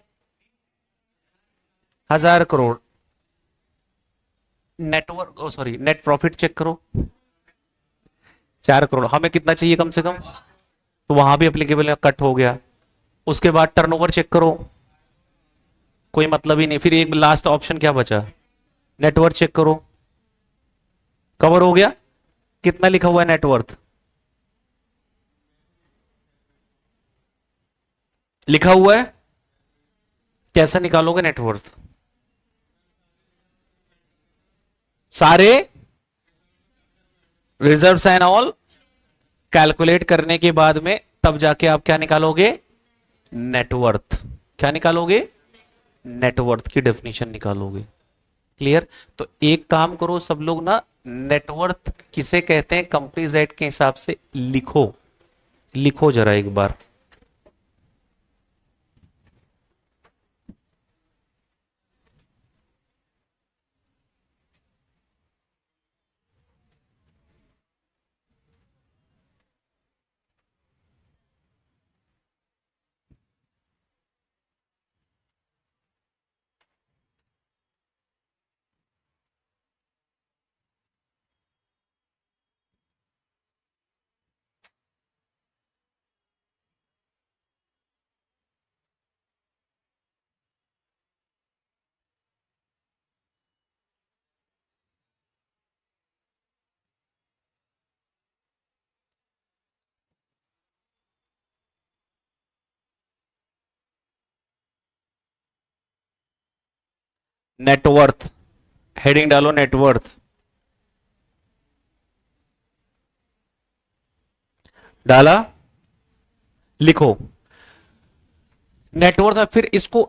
1000 crore, network sorry net profit check करो, 4 करोड़, हमें कितना चाहिए कम से कम, तो वहां भी एप्लीकेबल कट हो गया। उसके बाद टर्नओवर चेक करो, कोई मतलब ही नहीं, फिर एक लास्ट ऑप्शन क्या बचा, नेटवर्थ चेक करो, कवर हो गया, कितना लिखा हुआ है नेटवर्थ, लिखा हुआ है, कैसा निकालोगे नेटवर्थ, सारे रिजर्व्स एंड ऑल कैलकुलेट करने के बाद में तब जाके आप क्या निकालोगे, नेटवर्थ, क्या निकालोगे, नेटवर्थ की डेफिनेशन निकालोगे। क्लियर? तो एक काम करो सब लोग ना, नेटवर्थ किसे कहते हैं कंपनीज एक्ट के हिसाब से लिखो, लिखो जरा एक बार। नेटवर्थ, हेडिंग डालो नेटवर्थ, डाला, लिखो नेटवर्थ। फिर इसको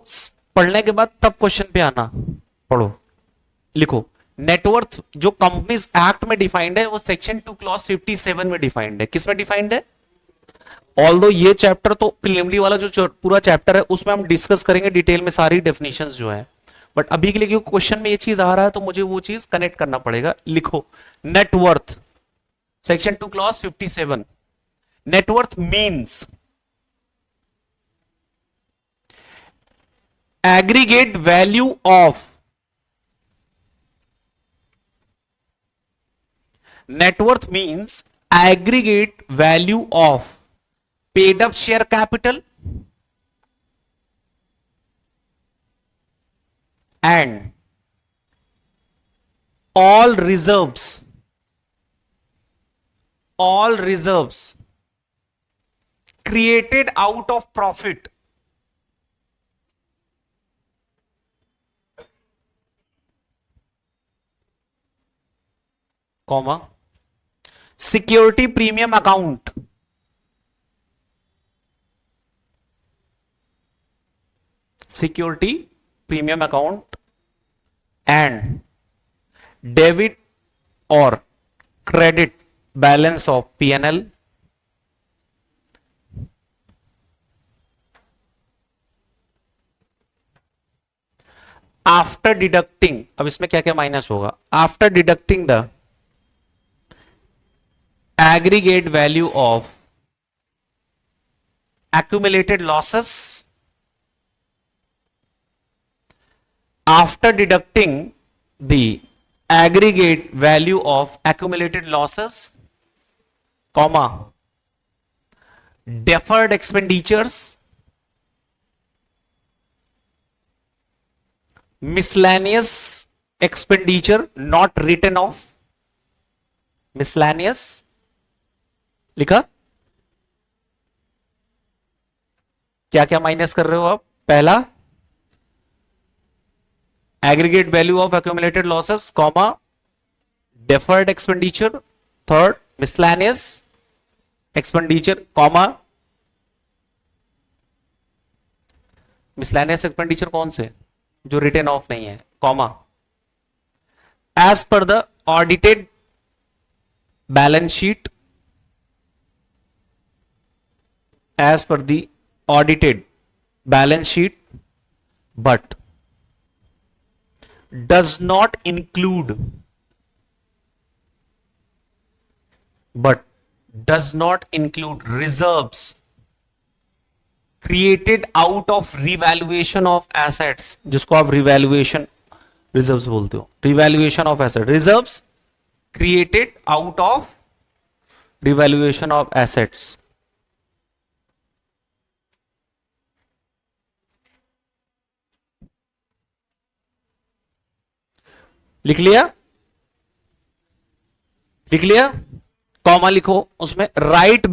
पढ़ने के बाद तब क्वेश्चन पे आना, पढ़ो, लिखो। नेटवर्थ जो कंपनीज एक्ट में डिफाइंड है वो सेक्शन 2 क्लॉज 57 में डिफाइंड है। किस में डिफाइंड है? ऑल्दो ये चैप्टर तो प्रिलिमिनरी वाला जो पूरा चैप्टर है उसमें हम डिस्कस करेंगे डिटेल में सारी डेफिनेशंस जो है, बट अभी के लिए क्योंकि क्वेश्चन में ये चीज आ रहा है तो मुझे वो चीज कनेक्ट करना पड़ेगा। लिखो net worth, section 2 clause 57, net worth means aggregate value of net worth means aggregate value of paid up share capital and all reserves created out of profit comma security premium account, security premium account and debit or credit balance of PNL after deducting, अब इसमें क्या क्या minus होगा, after deducting the aggregate value of accumulated losses, after deducting the aggregate value of accumulated losses, comma deferred expenditures, miscellaneous expenditure not written off, miscellaneous लिखा, क्या क्या minus कर रहे हो आप? पहला aggregate value of accumulated losses, comma deferred expenditure, third miscellaneous expenditure, comma miscellaneous expenditure कौन से जो रिटर्न ऑफ नहीं है, कॉमा as per the audited balance sheet, as per the audited balance sheet but does not include reserves created out of revaluation of assets, जिसको आप revaluation reserves बोलते हो, revaluation of asset, reserves created out of revaluation of assets। लिख लिया, लिख लिया, comma लिखो उसमें, right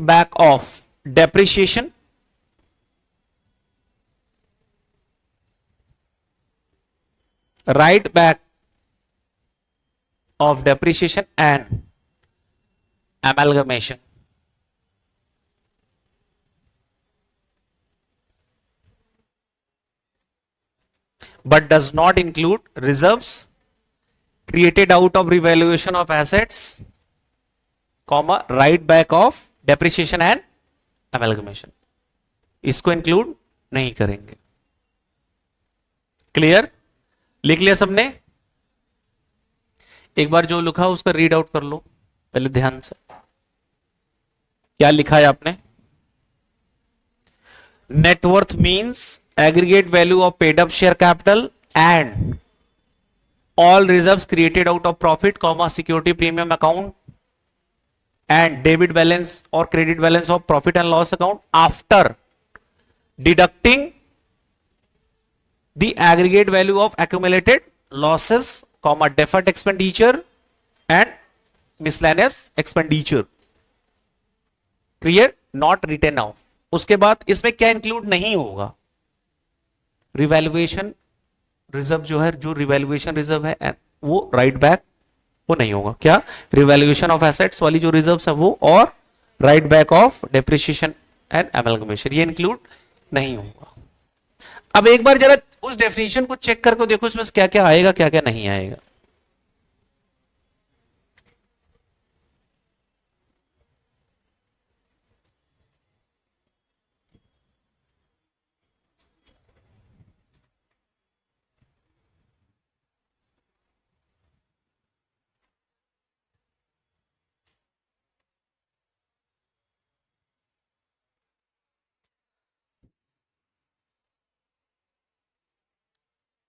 back of depreciation, right back of depreciation and amalgamation, but does not include reserves created out of revaluation of assets, comma right back of depreciation and amalgamation, इसको include नहीं करेंगे। Clear? लिख लिया सबने? एक बार जो लिखा उसका रीड आउट कर लो पहले ध्यान से, क्या लिखा है आपने? Net worth means aggregate value of paid up share capital and all reserves created out of profit, comma security premium account and debit balance or credit balance of profit and loss account after deducting the aggregate value of accumulated losses, comma deferred expenditure and miscellaneous expenditure, clear, not written off। उसके बाद इसमें क्या include नहीं होगा? Revaluation reserve जो है, जो revaluation reserve है वो राइट बैक, वो नहीं होगा। क्या? रिवैल्यूएशन ऑफ एसेट्स वाली जो रिजर्व्स है वो, और right back of depreciation and amalgamation, ये इंक्लूड नहीं होगा। अब एक बार जरा उस डेफिनेशन को चेक करके देखो इसमें क्या क्या आएगा, क्या क्या नहीं आएगा।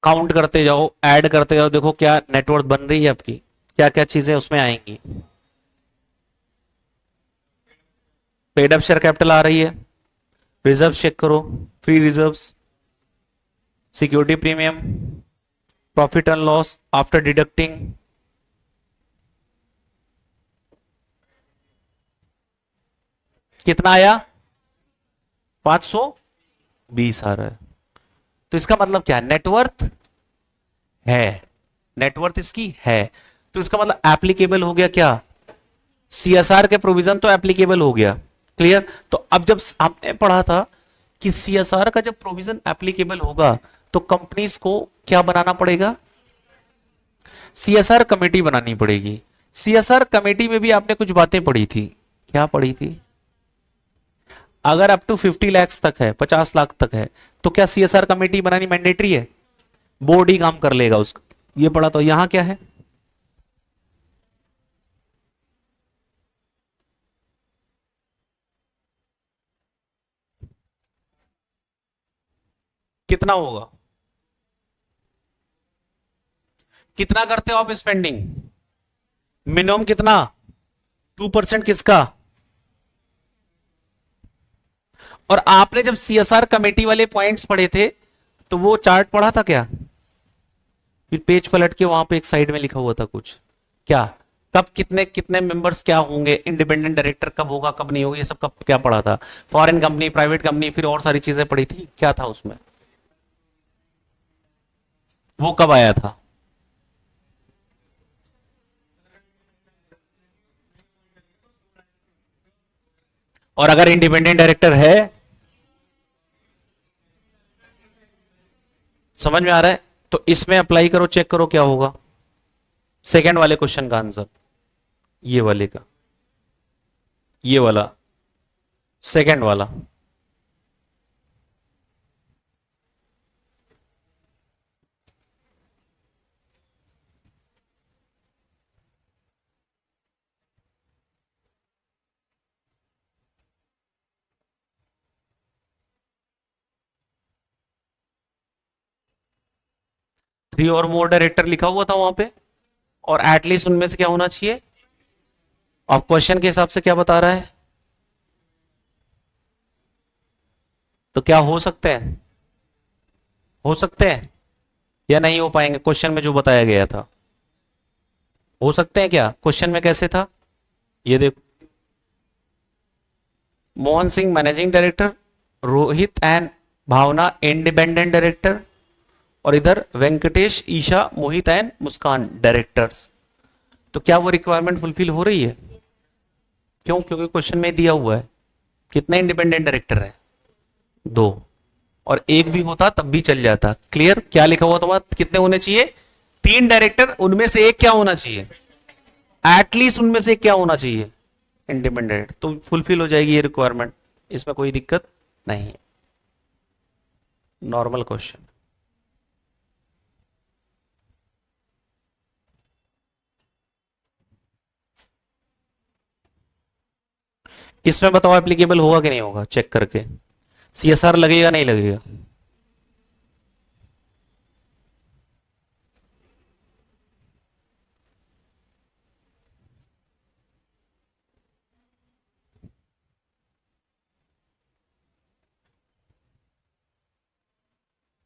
काउंट करते जाओ, ऐड करते जाओ, देखो क्या नेटवर्थ बन रही है आपकी, क्या क्या चीजें उसमें आएंगी। पेड अप शेयर कैपिटल आ रही है, रिजर्व चेक करो, free reserves, security premium, profit and loss after deducting, कितना आया? 520 आ रहा है। तो इसका मतलब क्या? नेटवर्थ है, नेटवर्थ इसकी है, तो इसका मतलब एप्लीकेबल हो गया क्या? सीएसआर के प्रोविजन तो एप्लीकेबल हो गया। क्लियर? तो अब जब हमने पढ़ा था कि सीएसआर का जब प्रोविजन एप्लीकेबल होगा तो कंपनीज को क्या बनाना पड़ेगा? सीएसआर कमेटी बनानी पड़ेगी। सीएसआर कमेटी में भी आपने कुछ बातें पढ़ी थी, क्या पढ़ी थी? अगर अप टू 50 लाख तक है, 50 लाख तक है, तो क्या सीएसआर कमेटी बनानी मैंडेटरी है? बोर्ड ही काम कर लेगा उसका, ये पढ़ा। तो यहां क्या है? कितना होगा? कितना करते हो आप स्पेंडिंग? मिनिमम कितना? 2% किसका? और आपने जब सीएसआर कमेटी वाले पॉइंट्स पढ़े थे तो वो चार्ट पढ़ा था क्या? फिर पेज पलट के वहां पे एक साइड में लिखा हुआ था कुछ, क्या? कब कितने कितने मेंबर्स क्या होंगे, इंडिपेंडेंट डायरेक्टर कब होगा कब नहीं होगा, ये सब कब क्या पढ़ा था? फॉरेन कंपनी, प्राइवेट कंपनी, फिर और सारी चीजें पढ़ी थी, क्या था उसमें? वो कब आया था? और अगर इंडिपेंडेंट डायरेक्टर है, समझ में आ रहा है? तो इसमें अप्लाई करो, चेक करो क्या होगा। सेकंड वाले क्वेश्चन का आंसर, ये वाले का, ये वाला, सेकंड वाला। 3 और मोर डायरेक्टर लिखा हुआ था वहां पे, और एटलीस्ट उनमें से क्या होना चाहिए? अब क्वेश्चन के हिसाब से क्या बता रहा है? तो क्या हो सकते हैं? हो सकते हैं या नहीं हो पाएंगे? क्वेश्चन में जो बताया गया था, हो सकते हैं क्या? क्वेश्चन में कैसे था? ये देखो, Mohan Singh managing director, Rohit and Bhavna independent director, और इधर वेंकटेश, ईशा, मोहित एंड मुस्कान डायरेक्टर्स। तो क्या वो रिक्वायरमेंट फुलफिल हो रही है? क्यों? क्योंकि क्वेश्चन में दिया हुआ है। कितने इंडिपेंडेंट डायरेक्टर है? 2, और एक भी होता तब भी चल जाता। क्लियर? क्या लिखा हुआ था? कितने होने चाहिए? 3 डायरेक्टर, उनमें से एक क्या होना चाहिए? एटलीस्ट उनमें से एक क्या होना चाहिए? इंडिपेंडेंट। तो फुलफिल हो जाएगी ये रिक्वायरमेंट, इसमें कोई दिक्कत नहीं है। Normal question. इसमें बताओ एप्लीकेबल होगा कि नहीं होगा, चेक करके। सीएसआर लगेगा नहीं लगेगा?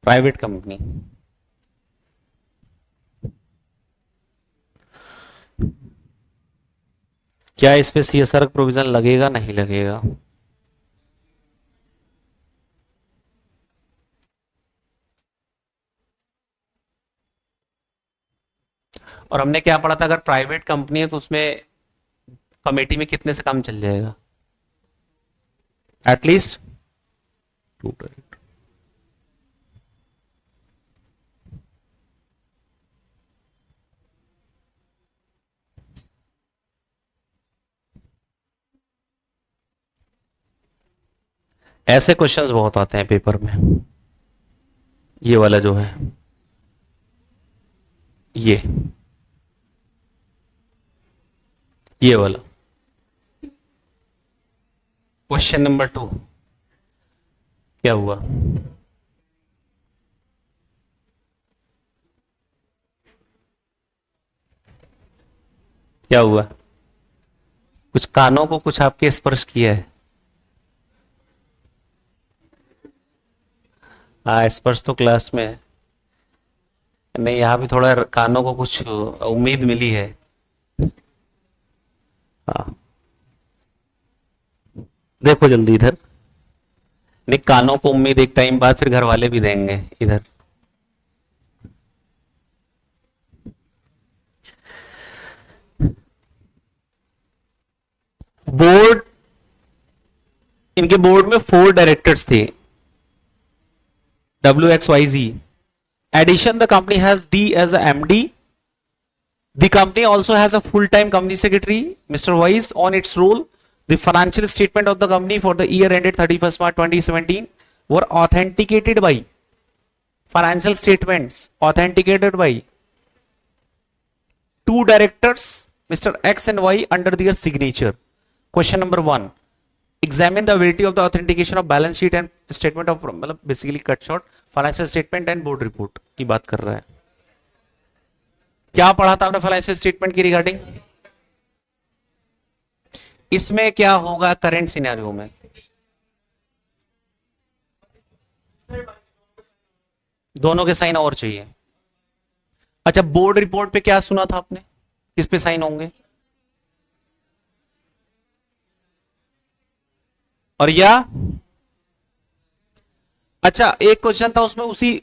प्राइवेट कंपनी, क्या इस पे सीएसआर का प्रोविजन लगेगा नहीं लगेगा? और हमने क्या पढ़ा था, अगर प्राइवेट कंपनी है तो उसमें कमेटी में कितने से काम चल जाएगा, एटलीस्ट 2 डायरेक्टर। ऐसे क्वेश्चंस बहुत आते हैं पेपर में। ये वाला जो है, ये ये वाला क्वेश्चन नंबर 2 क्या हुआ? क्या हुआ? कुछ कानों को कुछ आपके स्पर्श किया है? हाँ, स्पर्श तो क्लास में है। नहीं, यहाँ भी थोड़ा कानों को कुछ उम्मीद मिली है। हाँ, देखो जल्दी इधर। नहीं, कानों को उम्मीद एक टाइम बाद फिर घर वाले भी देंगे इधर। बोर्ड, इनके बोर्ड में 4 डायरेक्टर्स थे, WXYZ. Addition, the company has D as a MD. The company also has a full-time company secretary, Mr. Wise, on its role. The financial statement of the company for the year ended 31st March 2017 were authenticated by, financial statements authenticated by 2 directors, Mr. X and Y, under their signature. Question number 1. Examine the validity of the authentication of balance sheet and statement of, मतलब basically cut short, financial statement and board report की बात कर रहा है। क्या पढ़ा था आपने फाइनेंशियल स्टेटमेंट की रिगार्डिंग? इसमें क्या होगा करंट सिनेरियो में? दोनों के साइन और चाहिए। अच्छा, बोर्ड रिपोर्ट पे क्या सुना था आपने, किस पे साइन होंगे? और या अच्छा, एक क्वेश्चन था उसमें, उसी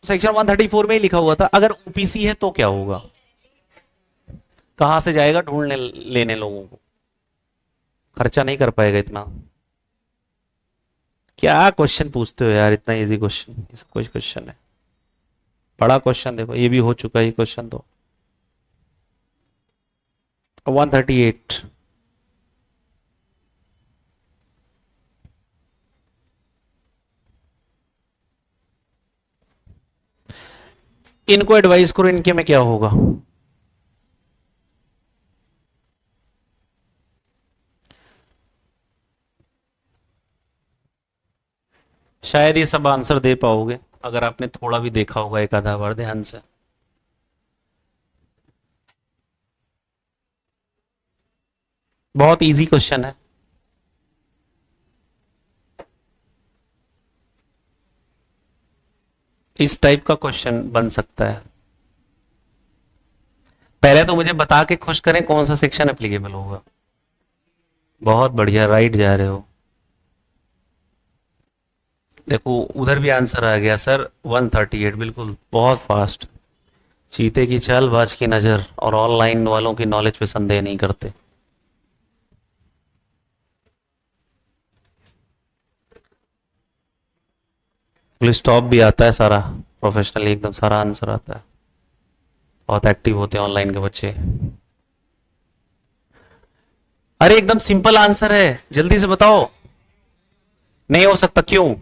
सेक्शन 134 में ही लिखा हुआ था, अगर ओपीसी है तो क्या होगा? कहां से जाएगा ढूंढने लेने लोगों को? खर्चा नहीं कर पाएगा इतना। क्या क्वेश्चन पूछते हो यार, इतना इजी क्वेश्चन, ये सब कुछ क्वेश्चन है। बड़ा क्वेश्चन देखो, ये भी हो चुका है ये क्वेश्चन तो। 138। इनको एडवाइस करो, इनके में क्या होगा? शायद ये सब आंसर दे पाओगे अगर आपने थोड़ा भी देखा होगा एक आधा बार ध्यान से। बहुत इजी क्वेश्चन है। इस टाइप का क्वेश्चन बन सकता है। पहले तो मुझे बता के खुश करें कौन सा सेक्शन एप्लीकेबल होगा। बहुत बढ़िया, राइट जा रहे हो। देखो उधर भी आंसर आ गया सर, 138, बिल्कुल बहुत फास्ट। चीते की चाल बाज की नजर, और ऑनलाइन वालों की नॉलेज पे संदेह नहीं करते। फुल स्टॉप भी आता है सारा, प्रोफेशनली एकदम सारा आंसर आता है। बहुत एक्टिव होते हैं ऑनलाइन के बच्चे। अरे एकदम सिंपल आंसर है, जल्दी से बताओ। नहीं हो सकता, क्यों?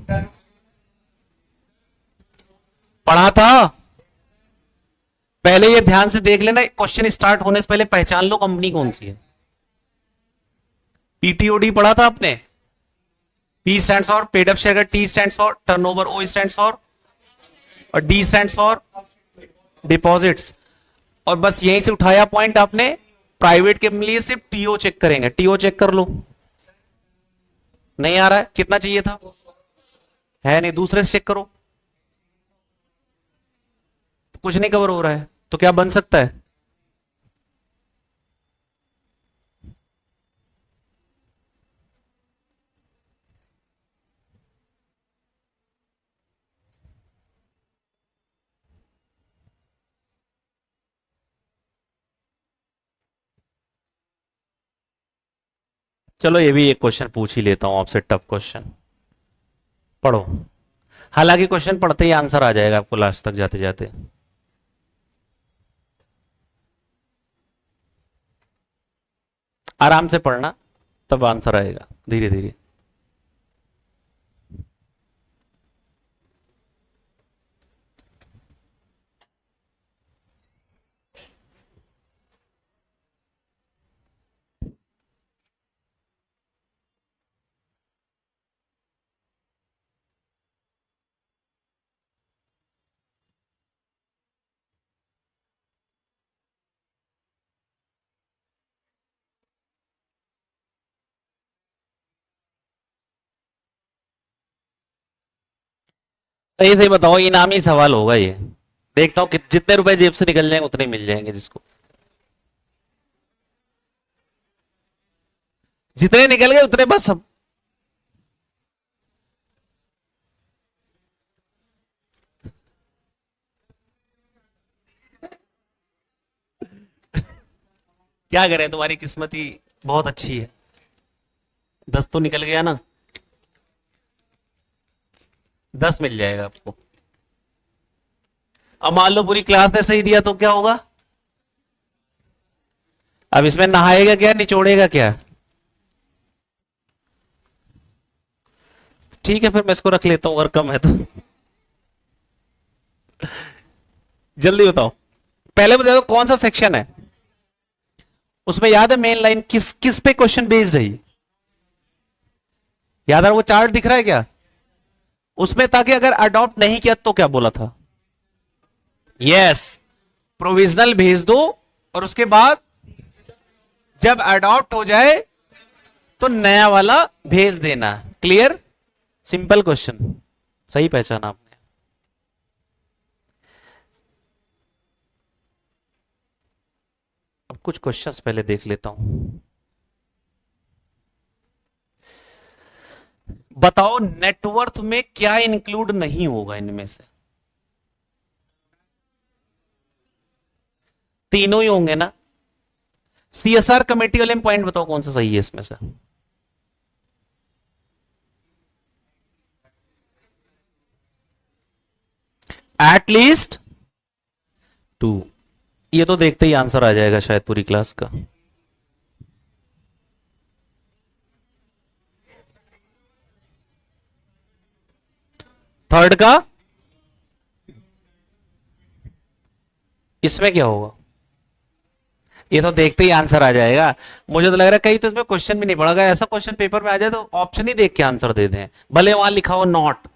पढ़ा था। पहले ये ध्यान से देख लेना, क्वेश्चन स्टार्ट होने से पहले पहचान लो कंपनी कौन सी है। पीटीओडी पढ़ा था आपने? P stands for paid up share, T stands for turnover, O stands for, और डी स्टैंड्स फॉर डिपॉजिट्स। और बस यहीं से उठाया पॉइंट आपने। प्राइवेट के लिए सिर्फ टीओ चेक करेंगे, टीओ चेक कर लो। नहीं आ रहा है, कितना चाहिए था? है नहीं, दूसरे से चेक करो। कुछ नहीं कवर हो रहा है तो क्या बन सकता है? चलो ये भी एक क्वेश्चन पूछ ही लेता हूं आपसे, टफ क्वेश्चन। पढ़ो। हालांकि क्वेश्चन पढ़ते ही आंसर आ जाएगा आपको लास्ट तक जाते जाते। आराम से पढ़ना, तब आंसर आएगा धीरे धीरे। सही सही बताओ, इनामी सवाल होगा ये। देखता हूँ कि जितने रुपए जेब से निकल जाएंगे उतने ही मिल जाएंगे जिसको। जितने निकल गए उतने बस सब। क्या करें, तुम्हारी किस्मत ही बहुत अच्छी है। 10 तो निकल गया ना। 10 मिल जाएगा आपको। अब मान लो पूरी क्लास ने सही दिया तो क्या होगा? अब इसमें नहाएगा क्या, निचोड़ेगा क्या? ठीक है, फिर मैं इसको रख लेता हूं अगर कम है तो। जल्दी बताओ। पहले बता दो कौन सा सेक्शन है। उसमें याद है मेन लाइन किस किस पे क्वेश्चन बेस्ड है ये? याद है वो चार्ट दिख रहा है क्या? उसमें ताकि अगर अडॉप्ट नहीं किया तो क्या बोला था? यस। प्रोविजनल भेज दो, और उसके बाद जब अडॉप्ट हो जाए तो नया वाला भेज देना। क्लियर? Simple question. सही पहचाना आपने। अब कुछ क्वेश्चंस पहले देख लेता हूं। बताओ नेटवर्थ में क्या इंक्लूड नहीं होगा इनमें से? तीनों ही होंगे ना। सीएसआर कमेटी वाले पॉइंट बताओ कौन सा सही है इसमें से? एटलीस्ट 2। ये तो देखते ही आंसर आ जाएगा शायद पूरी क्लास का। थर्ड का इसमें क्या होगा? ये तो देखते ही आंसर आ जाएगा। मुझे तो लग रहा है कहीं तो इसमें क्वेश्चन भी नहीं पड़ा। अगर ऐसा क्वेश्चन पेपर में आ जाए तो ऑप्शन ही देख के आंसर दे दें, भले वहां लिखा हो नॉट।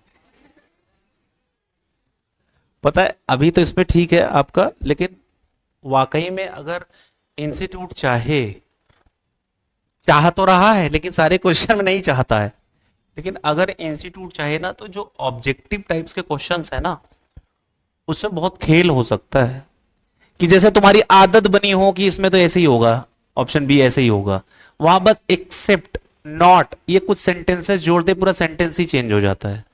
पता है अभी तो इसमें ठीक है आपका, लेकिन वाकई में अगर इंस्टीट्यूट चाहे, चाह तो रहा है लेकिन सारे क्वेश्चन में नहीं चाहता है, लेकिन अगर इंस्टीट्यूट चाहे ना तो जो ऑब्जेक्टिव टाइप्स के क्वेश्चंस है ना, उसमें बहुत खेल हो सकता है। कि जैसे तुम्हारी आदत बनी हो कि इसमें तो ऐसे ही होगा, ऑप्शन बी ऐसे ही होगा, वहां बस एक्सेप्ट, नॉट, ये कुछ सेंटेंसेस जोड़ते पूरा सेंटेंस ही चेंज हो जाता है।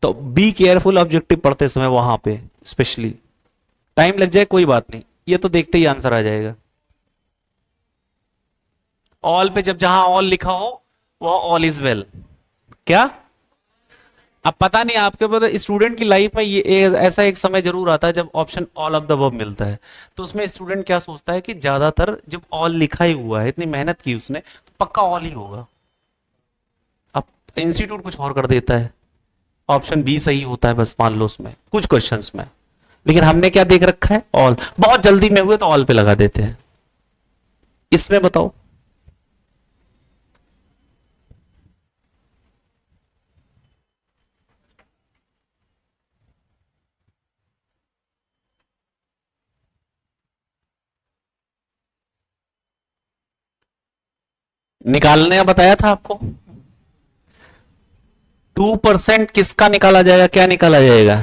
तो बी केयरफुल ऑब्जेक्टिव पढ़ते समय वहां पे स्पेशली। टाइम लग जाए कोई बात नहीं, ये तो देखते ही आंसर आ जाएगा। ऑल पे जब जहां ऑल लिखा हो वह ऑल इज वेल। क्या? अब पता नहीं आपके ऊपर, स्टूडेंट की लाइफ में ये ऐसा एक समय जरूर आता है जब option all of the above मिलता है, तो उसमें स्टूडेंट क्या सोचता है कि ज्यादातर जब ऑल लिखा ही हुआ है, इतनी मेहनत की उसने, तो पक्का ऑल ही होगा। अब इंस्टीट्यूट कुछ और कर देता है, ऑप्शन बी सही होता है बस मान लो उसमें कुछ क्वेश्चंस में। लेकिन हमने क्या देख रखा है? ऑल। बहुत जल्दी में हुए तो ऑल पे लगा देते हैं। इसमें बताओ। निकालने का बताया था आपको। 2% किसका निकाला जाएगा? क्या निकाला जाएगा?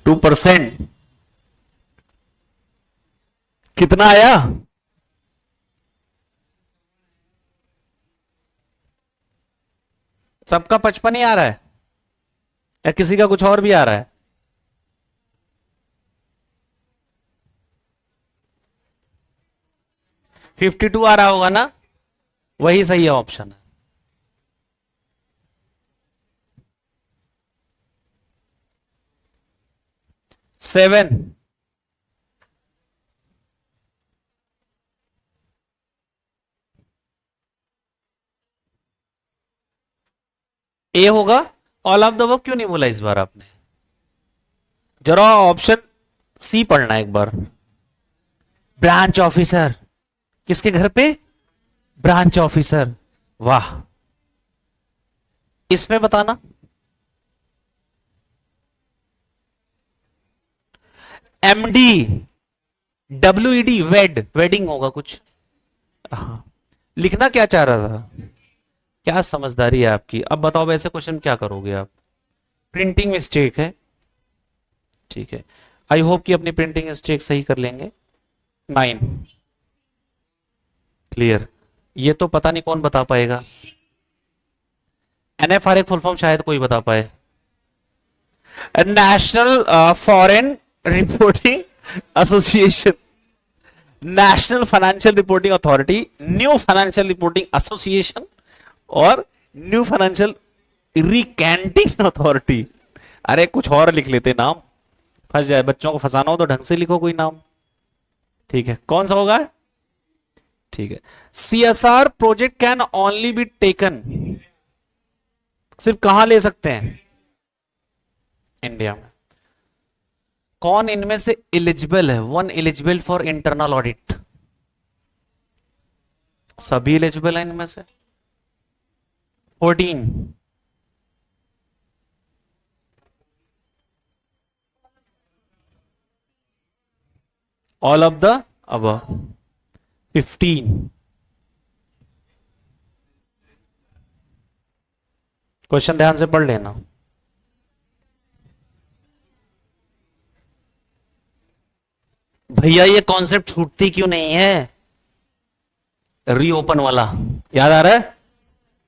2%। कितना आया? सबका 55 ही आ रहा है या किसी का कुछ और भी आ रहा है? 52 आ रहा होगा ना, वही सही है ऑप्शन है। 7। ए होगा। ऑल ऑफ द above क्यों नहीं बोला इस बार आपने? जरा ऑप्शन सी पढ़ना एक बार। ब्रांच ऑफिसर, किसके घर पे? Branch officer. वाह। इसमें बताना। एमडी, WED, वेड, वेडिंग होगा कुछ। हाँ। लिखना क्या चाह रहा था? क्या समझदारी है आपकी। अब बताओ वैसे क्वेश्चन क्या करोगे आप? प्रिंटिंग मिस्टेक है। ठीक है। आई होप कि अपनी प्रिंटिंग मिस्टेक सही कर लेंगे। 9। क्लियर। ये तो पता नहीं कौन बता पाएगा। NFRA फुल फॉर्म शायद कोई बता पाए। National foreign reporting association, national financial reporting authority, new financial reporting association, और न्यू फाइनेंशियल रिकैंटिंग अथॉरिटी। अरे कुछ और लिख लेते नाम, फंस जाए। बच्चों को फंसाना हो तो ढंग से लिखो कोई नाम। ठीक है, कौन सा होगा? ठीक है। CSR project can only be taken, सिर्फ कहां ले सकते हैं? इंडिया में। कौन इनमें से एलिजिबल है? One eligible for internal audit. सभी एलिजिबल है इनमें से। 14। ऑल ऑफ द अब। 15। क्वेश्चन ध्यान से पढ़ लेना। भैया ये कॉन्सेप्ट छूटती क्यों नहीं है? रीओपन वाला याद आ रहा है?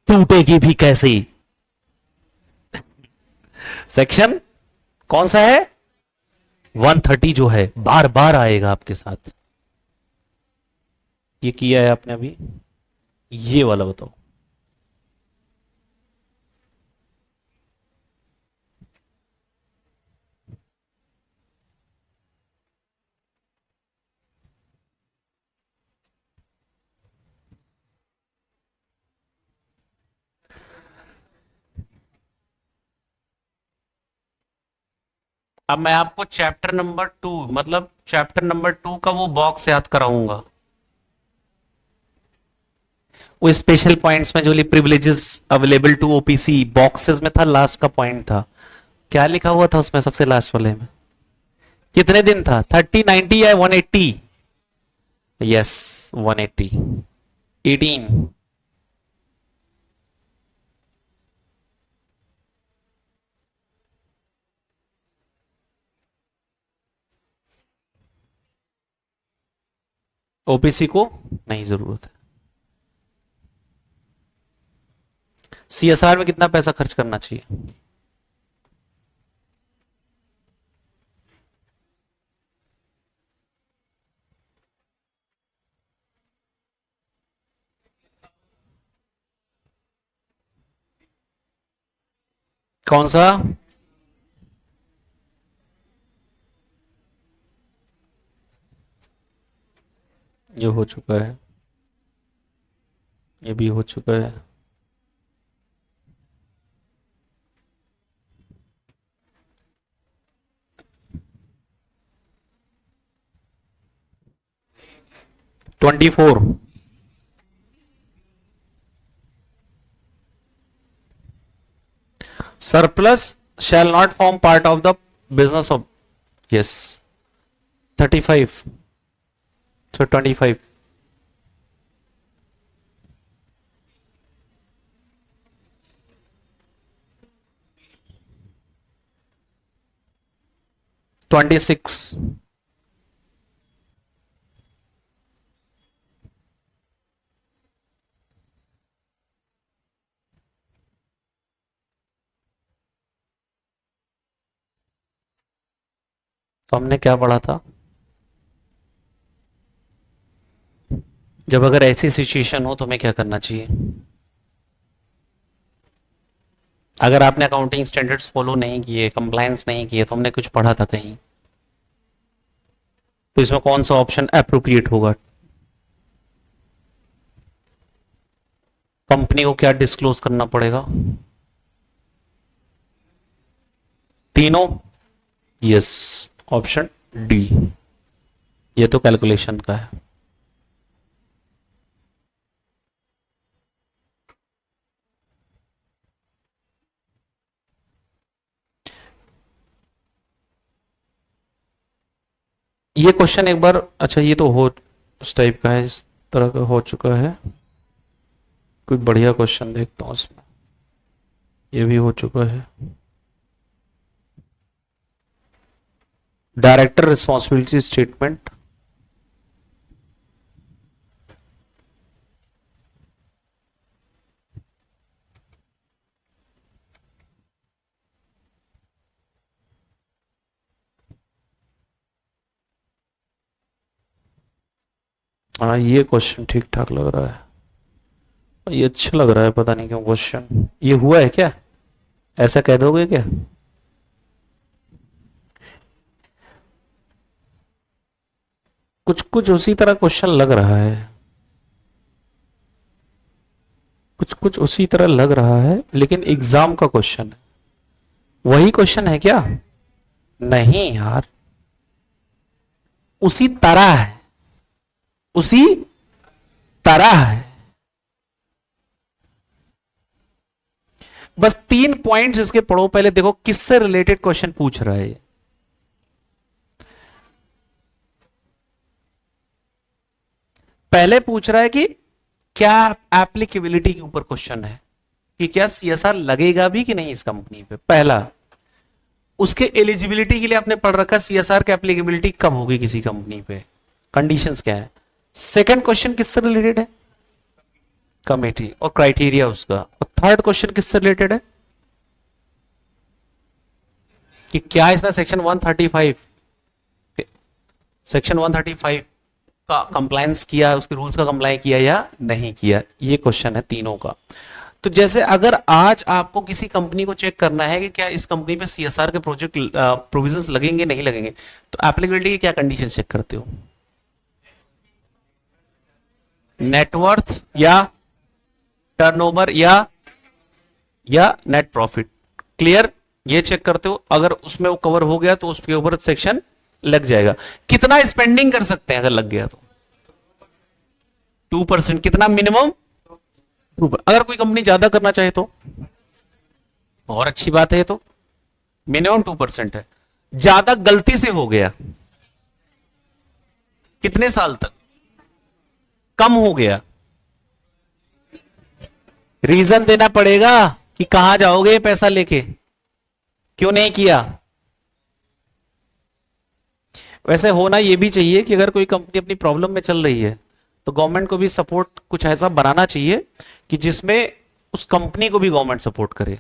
टूटेगी भी कैसे? सेक्शन कौन सा है? 130 जो है, बार बार आएगा आपके साथ। ये किया है आपने अभी? ये वाला बताओ। अब मैं आपको चैप्टर नंबर 2, मतलब चैप्टर नंबर 2 का वो बॉक्स याद कराऊंगा। वो स्पेशल पॉइंट्स में जो privileges available to OPC boxes में था, लास्ट का पॉइंट था। क्या लिखा हुआ था उसमें सबसे लास्ट वाले में? कितने दिन था? 30, 90 या 180? यस, 180। 18। OPC को नहीं जरूरत है। CSR में कितना पैसा खर्च करना चाहिए? कौन सा? ये हो चुका है, ये भी हो चुका है। Twenty four. Surplus shall not form part of the business of, yes, 35, so 25। 26। तो हमने क्या पढ़ा था? जब अगर ऐसी सिचुएशन हो तो हमें क्या करना चाहिए? अगर आपने अकाउंटिंग स्टैंडर्ड्स फॉलो नहीं किए, कंप्लायंस नहीं किए, तो हमने कुछ पढ़ा था कहीं, तो इसमें कौन सा ऑप्शन अप्रोप्रिएट होगा? कंपनी को क्या डिस्क्लोज करना पड़ेगा? तीनों? Yes, option D. ये तो कैलकुलेशन का है। ये क्वेश्चन एक बार, अच्छा ये तो हो उस टाइप का है, इस तरह का हो चुका है। कोई बढ़िया क्वेश्चन देखता हूँ उसमें। ये भी हो चुका है। Director responsibility statement. हाँ, ये क्वेश्चन ठीक ठाक लग रहा है। ये अच्छा लग रहा है, पता नहीं क्यों क्वेश्चन। ये हुआ है क्या? ऐसा कह दोगे क्या? कुछ कुछ उसी तरह क्वेश्चन लग रहा है। कुछ कुछ उसी तरह लग रहा है, लेकिन एग्जाम का क्वेश्चन है। वही क्वेश्चन है क्या? नहीं यार, उसी तरह है। उसी तरह है। बस 3 पॉइंट्स इसके पढ़ो पहले, देखो किससे रिलेटेड क्वेश्चन पूछ रहा है। पहले पूछ रहा है कि क्या एप्लीकेबिलिटी के ऊपर क्वेश्चन है, कि क्या सीएसआर लगेगा भी कि नहीं इस कंपनी पे, पहला। उसके एलिजिबिलिटी के लिए आपने पढ़ रखा सीएसआर की एप्लीकेबिलिटी कब होगी किसी कंपनी पे, कंडीशंस क्या है। सेकंड क्वेश्चन किससे रिलेटेड है? कमेटी और क्राइटेरिया उसका। और थर्ड क्वेश्चन किससे रिलेटेड है? कि क्या इसने सेक्शन 135, सेक्शन 135 का कंप्लायंस किया, उसके रूल्स का कंप्लाई किया या नहीं किया, ये क्वेश्चन है तीनों का। तो जैसे अगर आज आपको किसी कंपनी को चेक करना है कि क्या इस कंपनी पे सीएसआर के प्रोजेक्ट प्रोविजंस लगेंगे नहीं लगेंगे, तो एप्लीकेबिलिटी की क्या कंडीशन चेक करते हो? नेटवर्थ या टर्नओवर या नेट प्रॉफिट। क्लियर? ये चेक करते हो, अगर उसमें वो कवर हो गया तो उसके ऊपर सेक्शन लग जाएगा। कितना स्पेंडिंग कर सकते हैं अगर लग गया तो? 2%। कितना मिनिमम? 2%। अगर कोई कंपनी ज्यादा करना चाहे तो और अच्छी बात है, तो मिनिमम 2% है। ज्यादा गलती से हो गया, कितने साल तक? कम हो गया, रीजन देना पड़ेगा कि कहां जाओगे पैसा लेके, क्यों नहीं किया। वैसे होना यह भी चाहिए कि अगर कोई कंपनी अपनी प्रॉब्लम में चल रही है तो गवर्नमेंट को भी सपोर्ट कुछ ऐसा बनाना चाहिए कि जिसमें उस कंपनी को भी गवर्नमेंट सपोर्ट करे,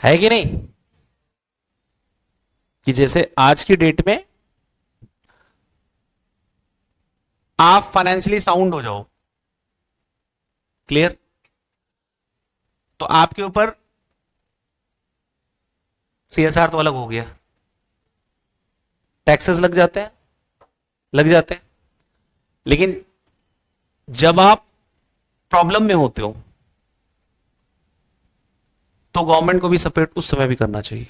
है कि नहीं? कि जैसे आज की डेट में आप फाइनेंशियली साउंड हो जाओ, क्लियर, तो आपके ऊपर सीएसआर तो अलग हो गया, टैक्सेस लग जाते हैं, लग जाते हैं। लेकिन जब आप प्रॉब्लम में होते हो तो गवर्नमेंट को भी सपोर्ट उस समय भी करना चाहिए,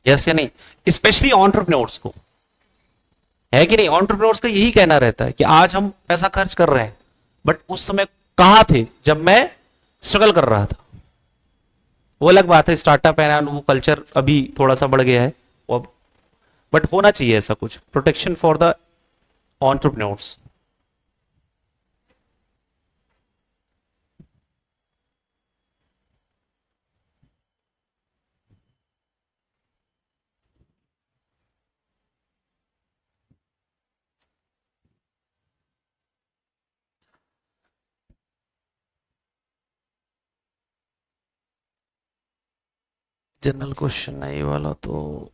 यस या नहीं? स्पेशली ऑन्टरप्रेन्योर्स को, है कि नहीं? ऑन्टरप्रेन्योर्स का यही कहना रहता है कि आज हम पैसा खर्च कर रहे हैं, बट उस समय कहां थे जब मैं स्ट्रगल कर रहा था। वो अलग बात है, स्टार्टअप है ना, वो कल्चर अभी थोड़ा सा बढ़ गया है वो, बट होना चाहिए ऐसा कुछ protection for the entrepreneurs. General question है ये वाला तो।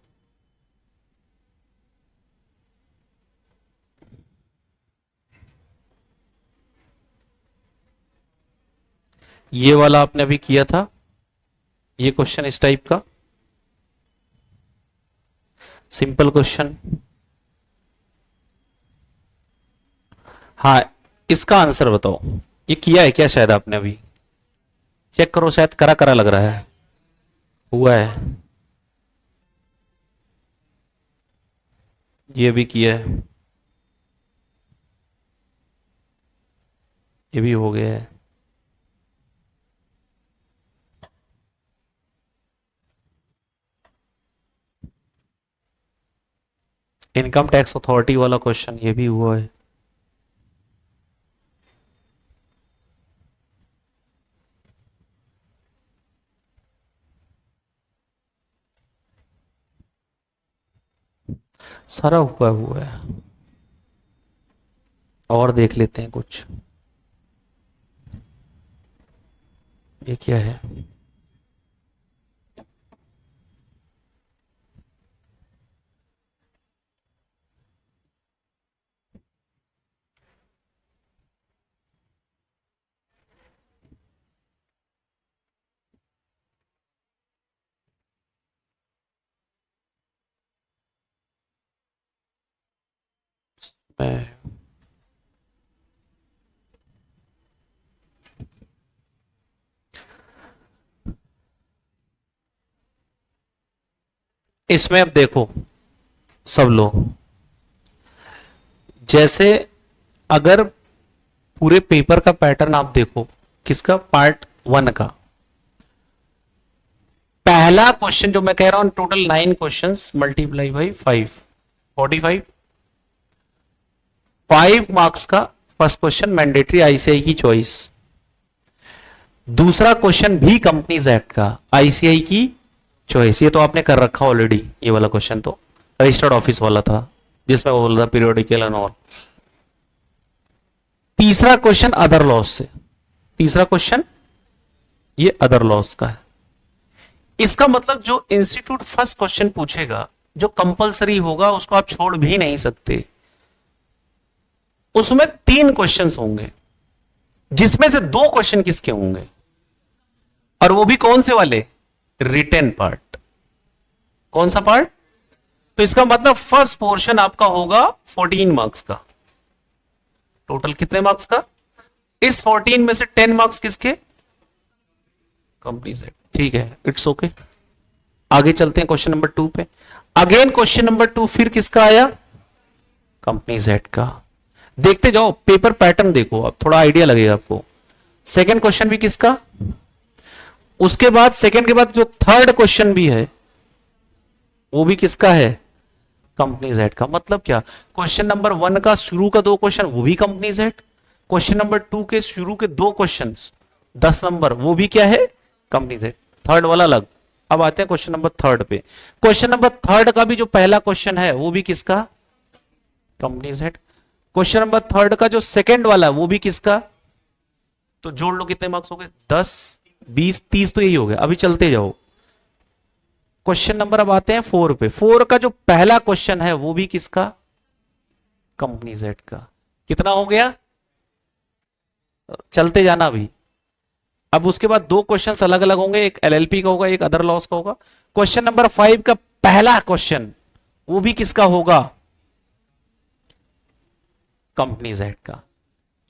ये वाला आपने अभी किया था, ये क्वेश्चन इस टाइप का सिंपल क्वेश्चन। हाँ, इसका आंसर बताओ। ये किया है क्या शायद आपने अभी? चेक करो, शायद करा करा लग रहा है। हुआ है, ये भी किया है, ये भी हो गया है। इनकम टैक्स अथॉरिटी वाला क्वेश्चन ये भी हुआ है। सारा हुआ है। और देख लेते हैं कुछ। ये क्या है? मैं इसमें अब देखो सब लोग, जैसे अगर पूरे पेपर का पैटर्न आप देखो, किसका पार्ट 1 का पहला क्वेश्चन जो मैं कह रहा हूं, total 9 questions multiply by 5, 45, 5 marks का फर्स्ट क्वेश्चन मैंडेटरी आईसीआई की चॉइस। दूसरा क्वेश्चन भी कंपनीज एक्ट का आईसीआई की चॉइस, ये तो आपने कर रखा ऑलरेडी। ये वाला क्वेश्चन तो रजिस्टर्ड ऑफिस वाला था जिसमें वो बोल रहा पीरियोडिकल एंड ऑल। तीसरा क्वेश्चन अदर लॉस से, तीसरा क्वेश्चन ये अदर लॉस का है। इसका मतलब जो इंस्टीट्यूट फर्स्ट क्वेश्चन पूछेगा जो कंपलसरी होगा उसको आप छोड़ भी नहीं सकते। उसमें 3 क्वेश्चंस होंगे जिसमें से 2 क्वेश्चन किसके होंगे, और वो भी कौन से वाले? Written part. कौन सा पार्ट? तो इसका मतलब फर्स्ट पोर्शन आपका होगा 14 मार्क्स का। टोटल कितने मार्क्स का? इस 14 में से 10 मार्क्स किसके? कंपनी से। ठीक है, इट्स ओके। आगे चलते हैं क्वेश्चन नंबर 2 पे। अगेन क्वेश्चन नंबर 2 फिर किसका आया? कंपनी जेड का। देखते जाओ, पेपर पैटर्न देखो, अब थोड़ा आइडिया लगेगा आपको। सेकंड क्वेश्चन भी किसका? उसके बाद सेकंड के बाद जो थर्ड क्वेश्चन भी है वो भी किसका है? कंपनी जेड का। मतलब क्या? क्वेश्चन नंबर 1 का शुरू का 2 क्वेश्चन वो भी कंपनी जेड, क्वेश्चन नंबर 2 के शुरू के 2 क्वेश्चन 10 नंबर वो भी क्या है? Company Z. थर्ड वाला अलग। अब आते हैं क्वेश्चन नंबर 3 पे। क्वेश्चन नंबर 3 का भी जो पहला क्वेश्चन है वो भी किसका? Company Z. क्वेश्चन नंबर 3 का जो सेकंड वाला है वो भी किसका? तो जोड़ लो, कितने मार्क्स हो गए? 10, 20, 30 तो यही हो गया। अभी चलते जाओ, क्वेश्चन नंबर अब आते हैं 4 पे। 4 का जो पहला क्वेश्चन है वो भी किसका? कंपनी जेड का। कितना हो गया? चलते जाना अभी। अब उसके बाद 2 क्वेश्चंस अलग अलग होंगे, एक एलएलपी का होगा, एक अदर लॉस का होगा। क्वेश्चन नंबर 5 का पहला क्वेश्चन वो भी किसका होगा? कंपनी जेड का।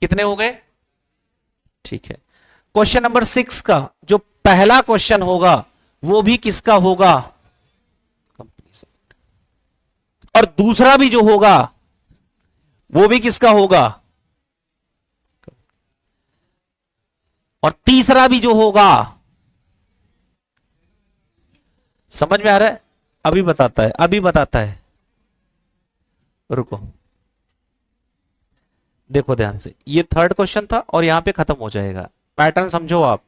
कितने हो गए? ठीक है। क्वेश्चन नंबर 6 का जो पहला क्वेश्चन होगा वो भी किसका होगा? Company Z. और दूसरा भी जो होगा वो भी किसका होगा? और तीसरा भी जो होगा, समझ में आ रहा है? अभी बताता है, अभी बताता है, रुको। देखो ध्यान से, ये थर्ड क्वेश्चन था और यहां पे खत्म हो जाएगा। पैटर्न समझो आप।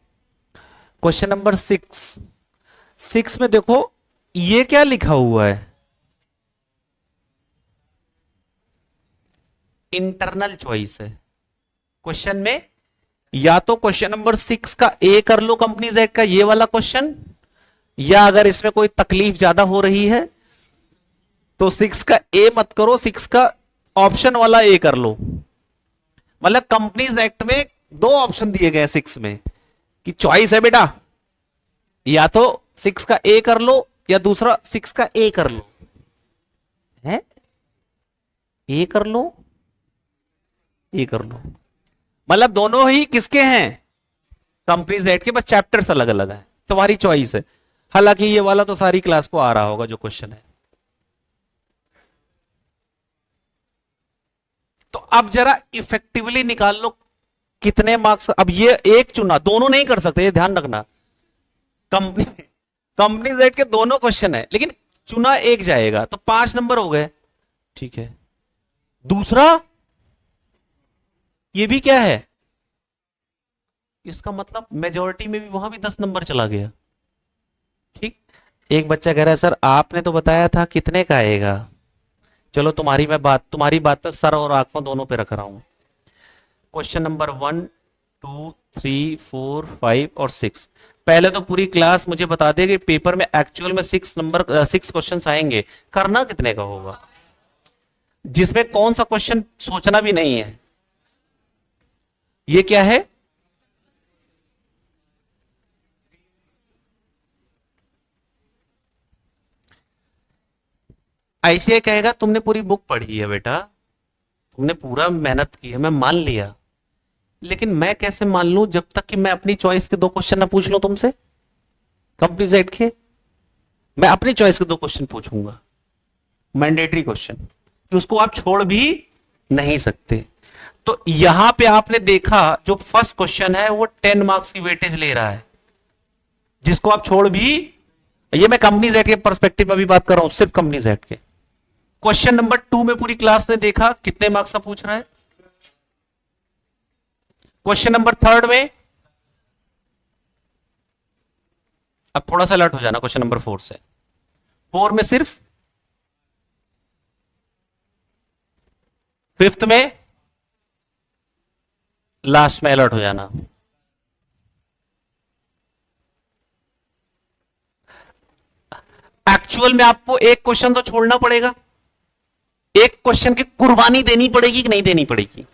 क्वेश्चन नंबर 6 में देखो ये क्या लिखा हुआ है? इंटरनल चॉइस है। क्वेश्चन में या तो क्वेश्चन नंबर 6 का ए कर लो कंपनी जेड का, ये वाला क्वेश्चन, या अगर इसमें कोई तकलीफ ज्यादा हो रही है तो 6 का ए मत करो, 6 का ऑप्शन वाला ए कर लो। मतलब कंपनीज एक्ट में 2 ऑप्शन दिए गए 6 में, कि चॉइस है बेटा, या तो 6 का ए कर लो या दूसरा 6 का ए कर लो, है ए कर लो, ए कर लो, मतलब दोनों ही किसके हैं, कंपनी जेड के, बस चैप्टर्स अलग अलग है, तुम्हारी चॉइस है। हालांकि ये वाला तो सारी क्लास को आ रहा होगा जो क्वेश्चन है। तो अब जरा इफेक्टिवली निकाल लो कितने मार्क्स। अब ये एक चुना, दोनों नहीं कर सकते, ये ध्यान रखना। कंपनी कंपनी जेड के दोनों क्वेश्चन है, लेकिन चुना एक जाएगा, तो 5 नंबर हो गए, ठीक है। दूसरा ये भी क्या है, इसका मतलब मेजॉरिटी में भी वहां भी 10 नंबर चला गया, ठीक। एक बच्चा कह रहा है सर आपने तो बताया था कितने का आएगा, चलो तुम्हारी बात तो सर और आंखों दोनों पे रख रहा हूं। क्वेश्चन नंबर 1 2 3 4 5 और 6, पहले तो पूरी क्लास मुझे बता दे कि पेपर में एक्चुअल में 6 क्वेश्चन आएंगे, करना कितने का होगा, जिसमें कौन सा क्वेश्चन सोचना भी नहीं है। ये क्या है, ऐसे कहेगा तुमने पूरी बुक पढ़ी है बेटा, तुमने पूरा मेहनत की है, मैं मान लिया, लेकिन मैं कैसे मान लूं जब तक कि मैं अपनी चॉइस के 2 क्वेश्चन ना पूछ लूं तुमसे, कंपनी जेड के। मैं अपनी चॉइस के 2 क्वेश्चन पूछूंगा, मैंडेटरी क्वेश्चन, कि उसको आप छोड़ भी नहीं सकते। तो यहां पे आपने देखा जो फर्स्ट क्वेश्चन है वो 10 मार्क्स की वेटेज ले रहा है, जिसको आप छोड़ भी, ये मैं कंपनी जेड के पर्सपेक्टिव में भी बात कर रहा हूं, सिर्फ कंपनी जेड के। क्वेश्चन नंबर 2 में पूरी क्लास ने देखा कितने मार्क्स का पूछ रहा है। क्वेश्चन नंबर 3 में, अब थोड़ा सा अलर्ट हो जाना क्वेश्चन नंबर 4 से, 4 में सिर्फ, 5th में लास्ट में अलर्ट हो जाना। एक्चुअल में आपको एक क्वेश्चन तो छोड़ना पड़ेगा, एक क्वेश्चन की कुर्बानी देनी पड़ेगी कि नहीं देनी पड़ेगी,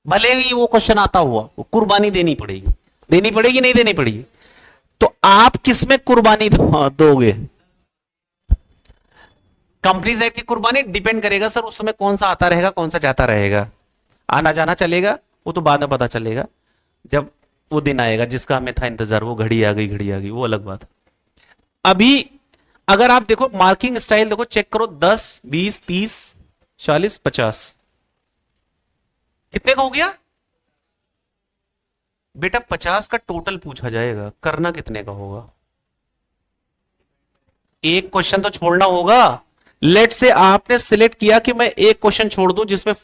भले ही वो क्वेश्चन आता हुआ, वो कुर्बानी देनी पड़ेगी, नहीं देनी पड़ेगी। तो आप किसमें कुर्बानी दोगे, कंपनी जेड की कुर्बानी डिपेंड करेगा सर उस समय कौन सा आता रहेगा कौन सा जाता रहेगा, आना जाना चलेगा, वो तो बाद में पता चलेगा जब वो दिन आएगा जिसका हमें था इंतजार, वो घड़ी आ गई, वो अलग बात है। अभी अगर आप देखो मार्किंग स्टाइल देखो, चेक करो, 10 20 30 40 50, कितने का हो गया बेटा, 50 का टोटल पूछा जाएगा, करना कितने का होगा, एक क्वेश्चन तो छोड़ना होगा। लेट से आपने सिलेक्ट किया कि मैं एक क्वेश्चन छोड़ दूं जिसमें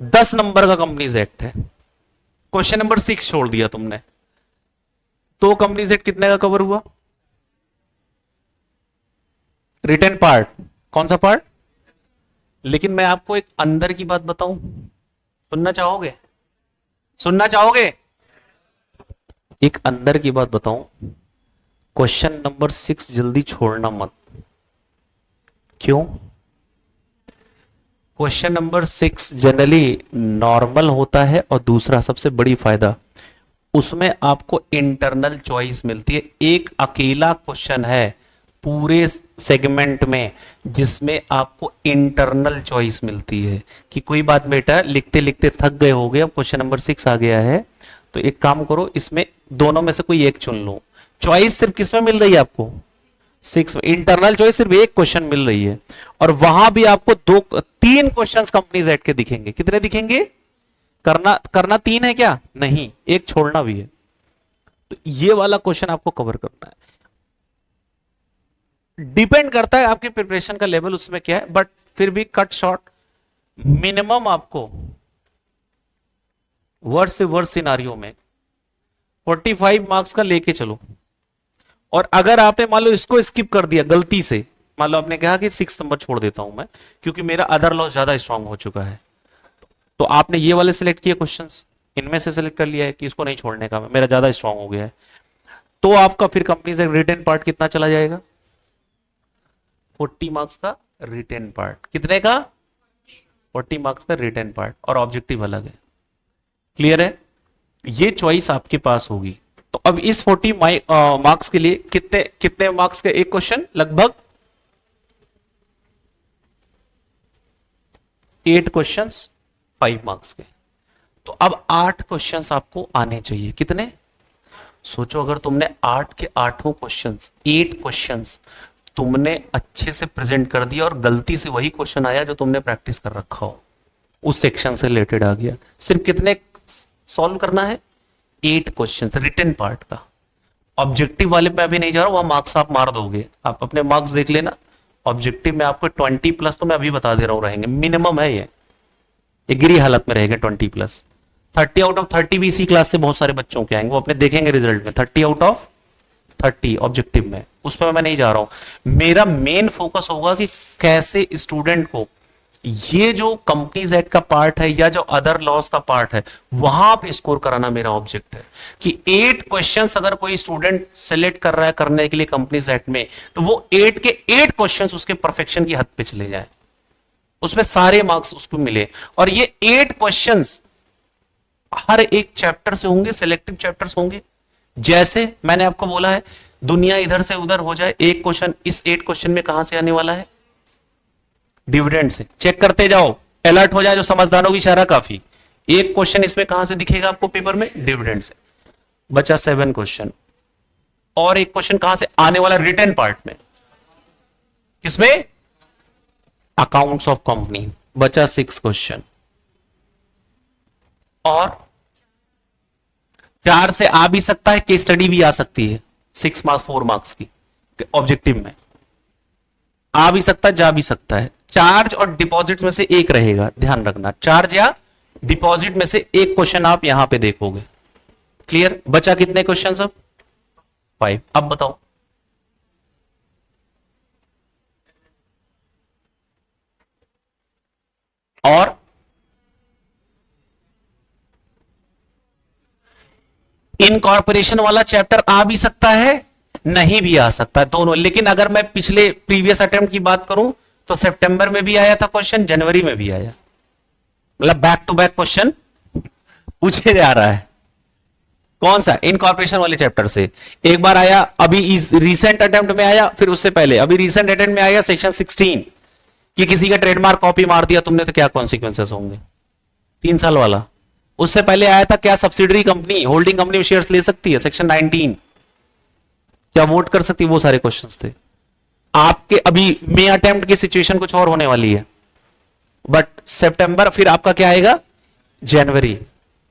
10 नंबर का कंपनीज एक्ट है, क्वेश्चन नंबर 6 छोड़ दिया तुमने, तो कंपनीज एक्ट कितने का कवर हुआ, रिटर्न पार्ट, कौन सा पार्ट। लेकिन मैं आपको एक अंदर की बात बताऊं, सुनना चाहोगे, एक अंदर की बात बताऊं, क्वेश्चन नंबर 6 जल्दी छोड़ना मत। क्यों, क्वेश्चन नंबर 6 जनरली नॉर्मल होता है, और दूसरा सबसे बड़ी फायदा उसमें आपको इंटरनल चॉइस मिलती है। एक अकेला क्वेश्चन है पूरे सेगमेंट में जिसमें आपको इंटरनल चॉइस मिलती है, कि कोई बात बेटा लिखते लिखते थक गए हो गए, अब क्वेश्चन नंबर 6 आ गया है, तो एक काम करो, इसमें दोनों में से कोई एक चुन लो। चॉइस सिर्फ किसमें मिल रही है आपको, 6 में, इंटरनल चॉइस सिर्फ एक क्वेश्चन मिल रही है, और वहां भी आपको 3 क्वेश्चन कंपनी जेड के दिखेंगे। कितने दिखेंगे, करना 3 है क्या, नहीं, एक छोड़ना भी है। तो ये वाला क्वेश्चन आपको कवर करना है, डिपेंड करता है आपके प्रिपरेशन का लेवल उसमें क्या है, बट फिर भी कट शॉर्ट मिनिमम आपको वर्ष से वर्ष सिनारियों में 45 मार्क्स का लेके चलो। और अगर आपने मान लो इसको स्किप कर दिया गलती से, मान लो आपने कहा कि 6 नंबर छोड़ देता हूं मैं क्योंकि मेरा अदर लॉस ज्यादा स्ट्रांग हो चुका है, तो आपने ये वाले सिलेक्ट किए क्वेश्चंस, इनमें से सिलेक्ट कर लिया है कि इसको नहीं छोड़ने का, मेरा ज्यादा स्ट्रांग हो गया है, तो आपका फिर कंपनी से रिटर्न पार्ट कितना चला जाएगा, 40 मार्क्स का रिटर्न पार्ट। कितने का, 40 मार्क्स का रिटर्न पार्ट, और ऑब्जेक्टिव अलग है। क्लियर है, ये चॉइस आपके पास होगी। तो अब इस 40 मार्क्स के लिए कितने कितने मार्क्स का एक क्वेश्चन, लगभग 8 क्वेश्चंस 5 मार्क्स के। तो अब 8 क्वेश्चंस आपको आने चाहिए। कितने? सोचो, अगर तुमने 8 के 8 क्वेश्चंस 8 क्वेश्चंस तुमने अच्छे से प्रेजेंट कर दिया और गलती से वही क्वेश्चन आया जो तुमने प्रैक्टिस कर रखा हो, उस सेक्शन से रिलेटेड आ गया, सिर्फ कितने सॉल्व करना है? 8 क्वेश्चन रिटन पार्ट का। ऑब्जेक्टिव वाले पे अभी नहीं जा रहा हूं, वहां मार्क्स आप मार दोगे, आप अपने मार्क्स देख लेना। ऑब्जेक्टिव में आपको 20 प्लस तो मैं अभी बता दे रहा हूं रहेंगे, मिनिमम है ये गिरी हालत में रहेगा 20 प्लस। 30 आउट ऑफ 30 भी इसी क्लास से बहुत सारे बच्चों के आएंगे, वो अपने देखेंगे रिजल्ट में। 30 आउट ऑफ 30 ऑब्जेक्टिव में, उस पर मैं नहीं जा रहा हूं। मेरा मेन फोकस होगा कि कैसे स्टूडेंट को ये जो कंपनीज एक्ट का पार्ट है या जो अदर लॉस का पार्ट है वहां पे स्कोर कराना मेरा ऑब्जेक्ट है। कि 8 क्वेश्चंस अगर कोई स्टूडेंट सेलेक्ट कर रहा है करने के लिए कंपनीज एक्ट में, तो वो 8 के 8 क्वेश्चंस उसके परफेक्शन की हद पे चले जाए, उसमें सारे मार्क्स उसको मिले। और ये 8 क्वेश्चंस हर एक चैप्टर से होंगे, सिलेक्टिव चैप्टर्स होंगे। जैसे मैंने आपको बोला है, दुनिया इधर से उधर हो जाए, एक क्वेश्चन इस 8 क्वेश्चन में कहां से आने वाला है? डिविडेंड से। चेक करते जाओ, अलर्ट हो जाए जो समझदारों की इशारा काफी। एक क्वेश्चन इसमें कहां से दिखेगा आपको पेपर में? डिविडेंड से। बचा 7 क्वेश्चन। और एक क्वेश्चन कहां से आने वाला? रिटन पार्ट में। किसमें? Accounts of company. बचा 6 क्वेश्चन। और 4 से आ भी सकता है, केस स्टडी भी आ सकती है 6 मार्क्स 4 मार्क्स की ऑब्जेक्टिव में। आ भी सकता है, जा भी सकता है। चार्ज और डिपॉजिट में से एक रहेगा, ध्यान रखना। चार्ज या डिपॉजिट में से एक क्वेश्चन आप यहां पे देखोगे। क्लियर? बचा कितने क्वेश्चन अब? 5। अब बताओ, और इनकॉर्पोरेशन वाला चैप्टर आ भी सकता है, नहीं भी आ सकता है, दोनों। लेकिन अगर मैं पिछले प्रीवियस अटेम्प्ट की बात करूं तो सितंबर में भी आया था क्वेश्चन, जनवरी में भी आया, मतलब बैक टू बैक क्वेश्चन पूछे जा रहा है। कौन सा? इनकॉर्पोरेशन वाले चैप्टर से एक बार आया, अभी रिसेंट अटेम्प्ट में आया, फिर उससे पहले अभी रिसेंट अटेम्प्ट में आया सेक्शन 16 कि किसी का ट्रेडमार्क कॉपी मार दिया तुमने तो क्या कॉन्सिक्वेंसेस होंगे, 3 साल वाला। उससे पहले आया था क्या सब्सिडरी कंपनी होल्डिंग कंपनी में शेयर्स ले सकती है, सेक्शन 19, क्या वोट कर सकती है, वो सारे क्वेश्चंस थे आपके। अभी मे अटेम्प्ट की सिचुएशन कुछ और होने वाली है, बट सितंबर, फिर आपका क्या आएगा? जनवरी।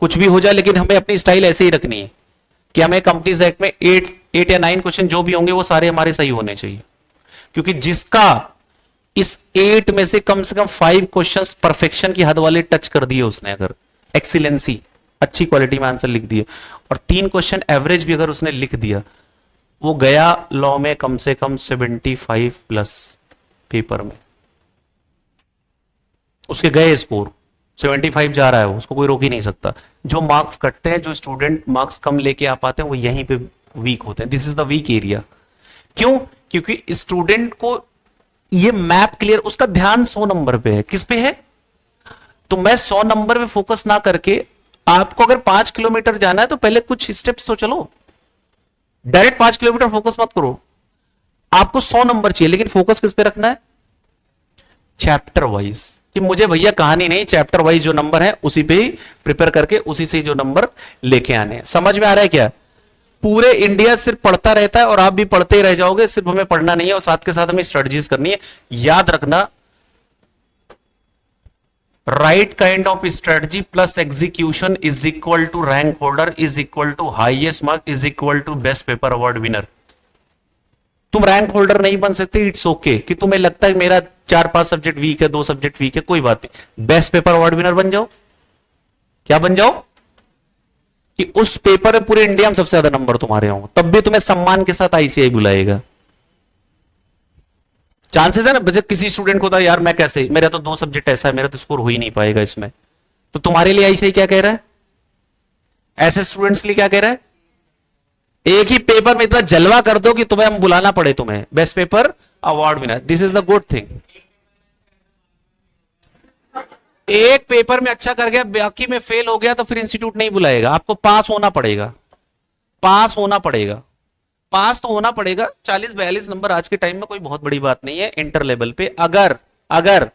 कुछ भी हो जाए, लेकिन हमें अपनी स्टाइल ऐसे ही रखनी है कि हमें कंपनीज एक्ट में 8 या 9 क्वेश्चन जो भी होंगे वो सारे हमारे सही होने चाहिए। क्योंकि जिसका इस 8 में से कम 5 क्वेश्चंस परफेक्शन की हद वाले टच कर दिए उसने, अगर एक्सीलेंसी अच्छी क्वालिटी में आंसर लिख दिए, और 3 क्वेश्चन एवरेज भी अगर उसने लिख दिया, वो गया लॉ में कम से कम 75 प्लस पेपर में, उसके गए स्कोर 75 जा रहा है, उसको कोई रोक ही नहीं सकता। जो मार्क्स कटते हैं, जो स्टूडेंट मार्क्स कम लेके आ पाते हैं, वो यहीं पे वीक होते हैं। This is the week area. क्यों? क्योंकि स्टूडेंट को ये मैप क्लियर, उसका ध्यान 100 नंबर पे है। किस पे है? तो मैं 100 नंबर पे फोकस ना करके, आपको अगर 5 किलोमीटर जाना है तो पहले कुछ स्टेप्स तो चलो, डायरेक्ट 5 किलोमीटर फोकस मत करो। आपको 100 नंबर चाहिए, लेकिन फोकस किस पे रखना है? Chapter wise. कि मुझे भैया कहानी नहीं, चैप्टर वाइज जो नंबर है उसी पे ही प्रिपेयर करके उसी से जो नंबर लेके आने हैं। समझ में आ रहा है क्या? पूरे इंडिया सिर्फ पढ़ता रहता है और आप भी पढ़ते ही रह जाओगे, सिर्फ हमें पढ़ना नहीं है और साथ के साथ हमें स्ट्रेटजीज करनी है। याद रखना, right kind of strategy plus execution is equal to rank holder is equal to highest mark is equal to best paper award winner. तुम रैंक होल्डर नहीं बन सकते, इट्स ओके कि तुम्हें लगता है मेरा 4-5 सब्जेक्ट वीक है, 2 सब्जेक्ट वीक है, कोई बात नहीं, बेस्ट पेपर अवार्ड विनर बन जाओ। क्या बन जाओ? कि उस पेपर में पूरे इंडिया में सबसे ज्यादा नंबर तुम्हारे होंगे, तब भी तुम्हें सम्मान के साथ आईसीआई बुलाएगा। चांसेस है ना, बजट किसी स्टूडेंट को था यार मैं कैसे, मेरा तो 2 सब्जेक्ट ऐसा है, मेरा तो स्कोर हो ही नहीं पाएगा इसमें, तो तुम्हारे लिए आईसीआई क्या कह रहा है? ऐसे स्टूडेंट्स के लिए क्या कह रहा है? एक ही पेपर में इतना जलवा कर दो कि तुम्हें हम बुलाना पड़े, तुम्हें best paper award winner. This is the good thing. एक पेपर में अच्छा कर गया, बाकी में फेल हो गया, तो फिर इंस्टीट्यूट नहीं बुलाएगा, आपको पास होना पड़ेगा। पास होना पड़ेगा, पास तो होना पड़ेगा। 40-42 नंबर आज के टाइम में कोई बहुत बड़ी बात नहीं है इंटर लेवल पे, अगर अगर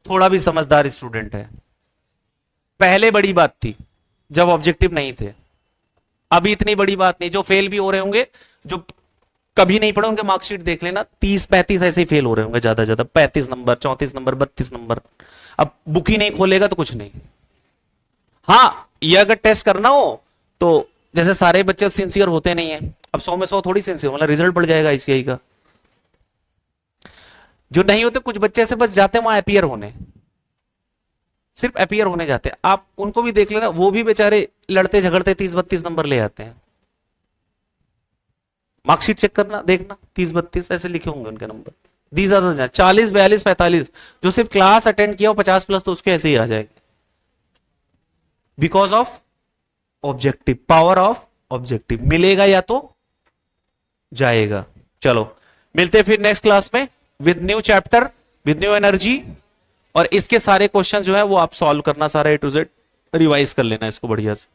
थोड़ा भी समझदार स्टूडेंट है। पहले बड़ी बात थी जब ऑब्जेक्टिव नहीं थे, अभी इतनी बड़ी बात नहीं। जो फेल भी हो रहे होंगे, जो कभी नहीं पढ़े उनके मार्कशीट देख लेना, 30-35 ऐसे ही फेल हो रहे होंगे, ज्यादा ज्यादा 35 नंबर, 34 नंबर, 32 नंबर। अब बुक ही नहीं खोलेगा तो कुछ नहीं। हाँ, ये अगर टेस्ट करना हो तो जैसे सारे बच्चे सिंसियर होते नहीं है, अब 100 में 100 थोड़ी सिंसियर, मतलब रिजल्ट बढ़ जाएगा आईसीआई का। जो नहीं होते कुछ बच्चे से बस जाते हैं वहां अपियर होने, सिर्फ अपियर होने जाते हैं। आप उनको भी देख लेना, वो भी बेचारे लड़ते झगड़ते 30-32 नंबर ले आते हैं। मार्कशीट चेक करना, देखना 30-32 ऐसे लिखे होंगे उनके नंबर। दीज आर द 40-42-45 जो सिर्फ क्लास अटेंड किया हो 50+ तो उसके ऐसे ही आ जाएंगे, because of objective, power of objective. मिलेगा या तो जाएगा। चलो मिलते फिर नेक्स्ट क्लास में with new chapter, with new energy. और इसके सारे क्वेश्चन जो है वो आप सॉल्व करना, सारा A to Z रिवाइज कर लेना इसको बढ़िया से।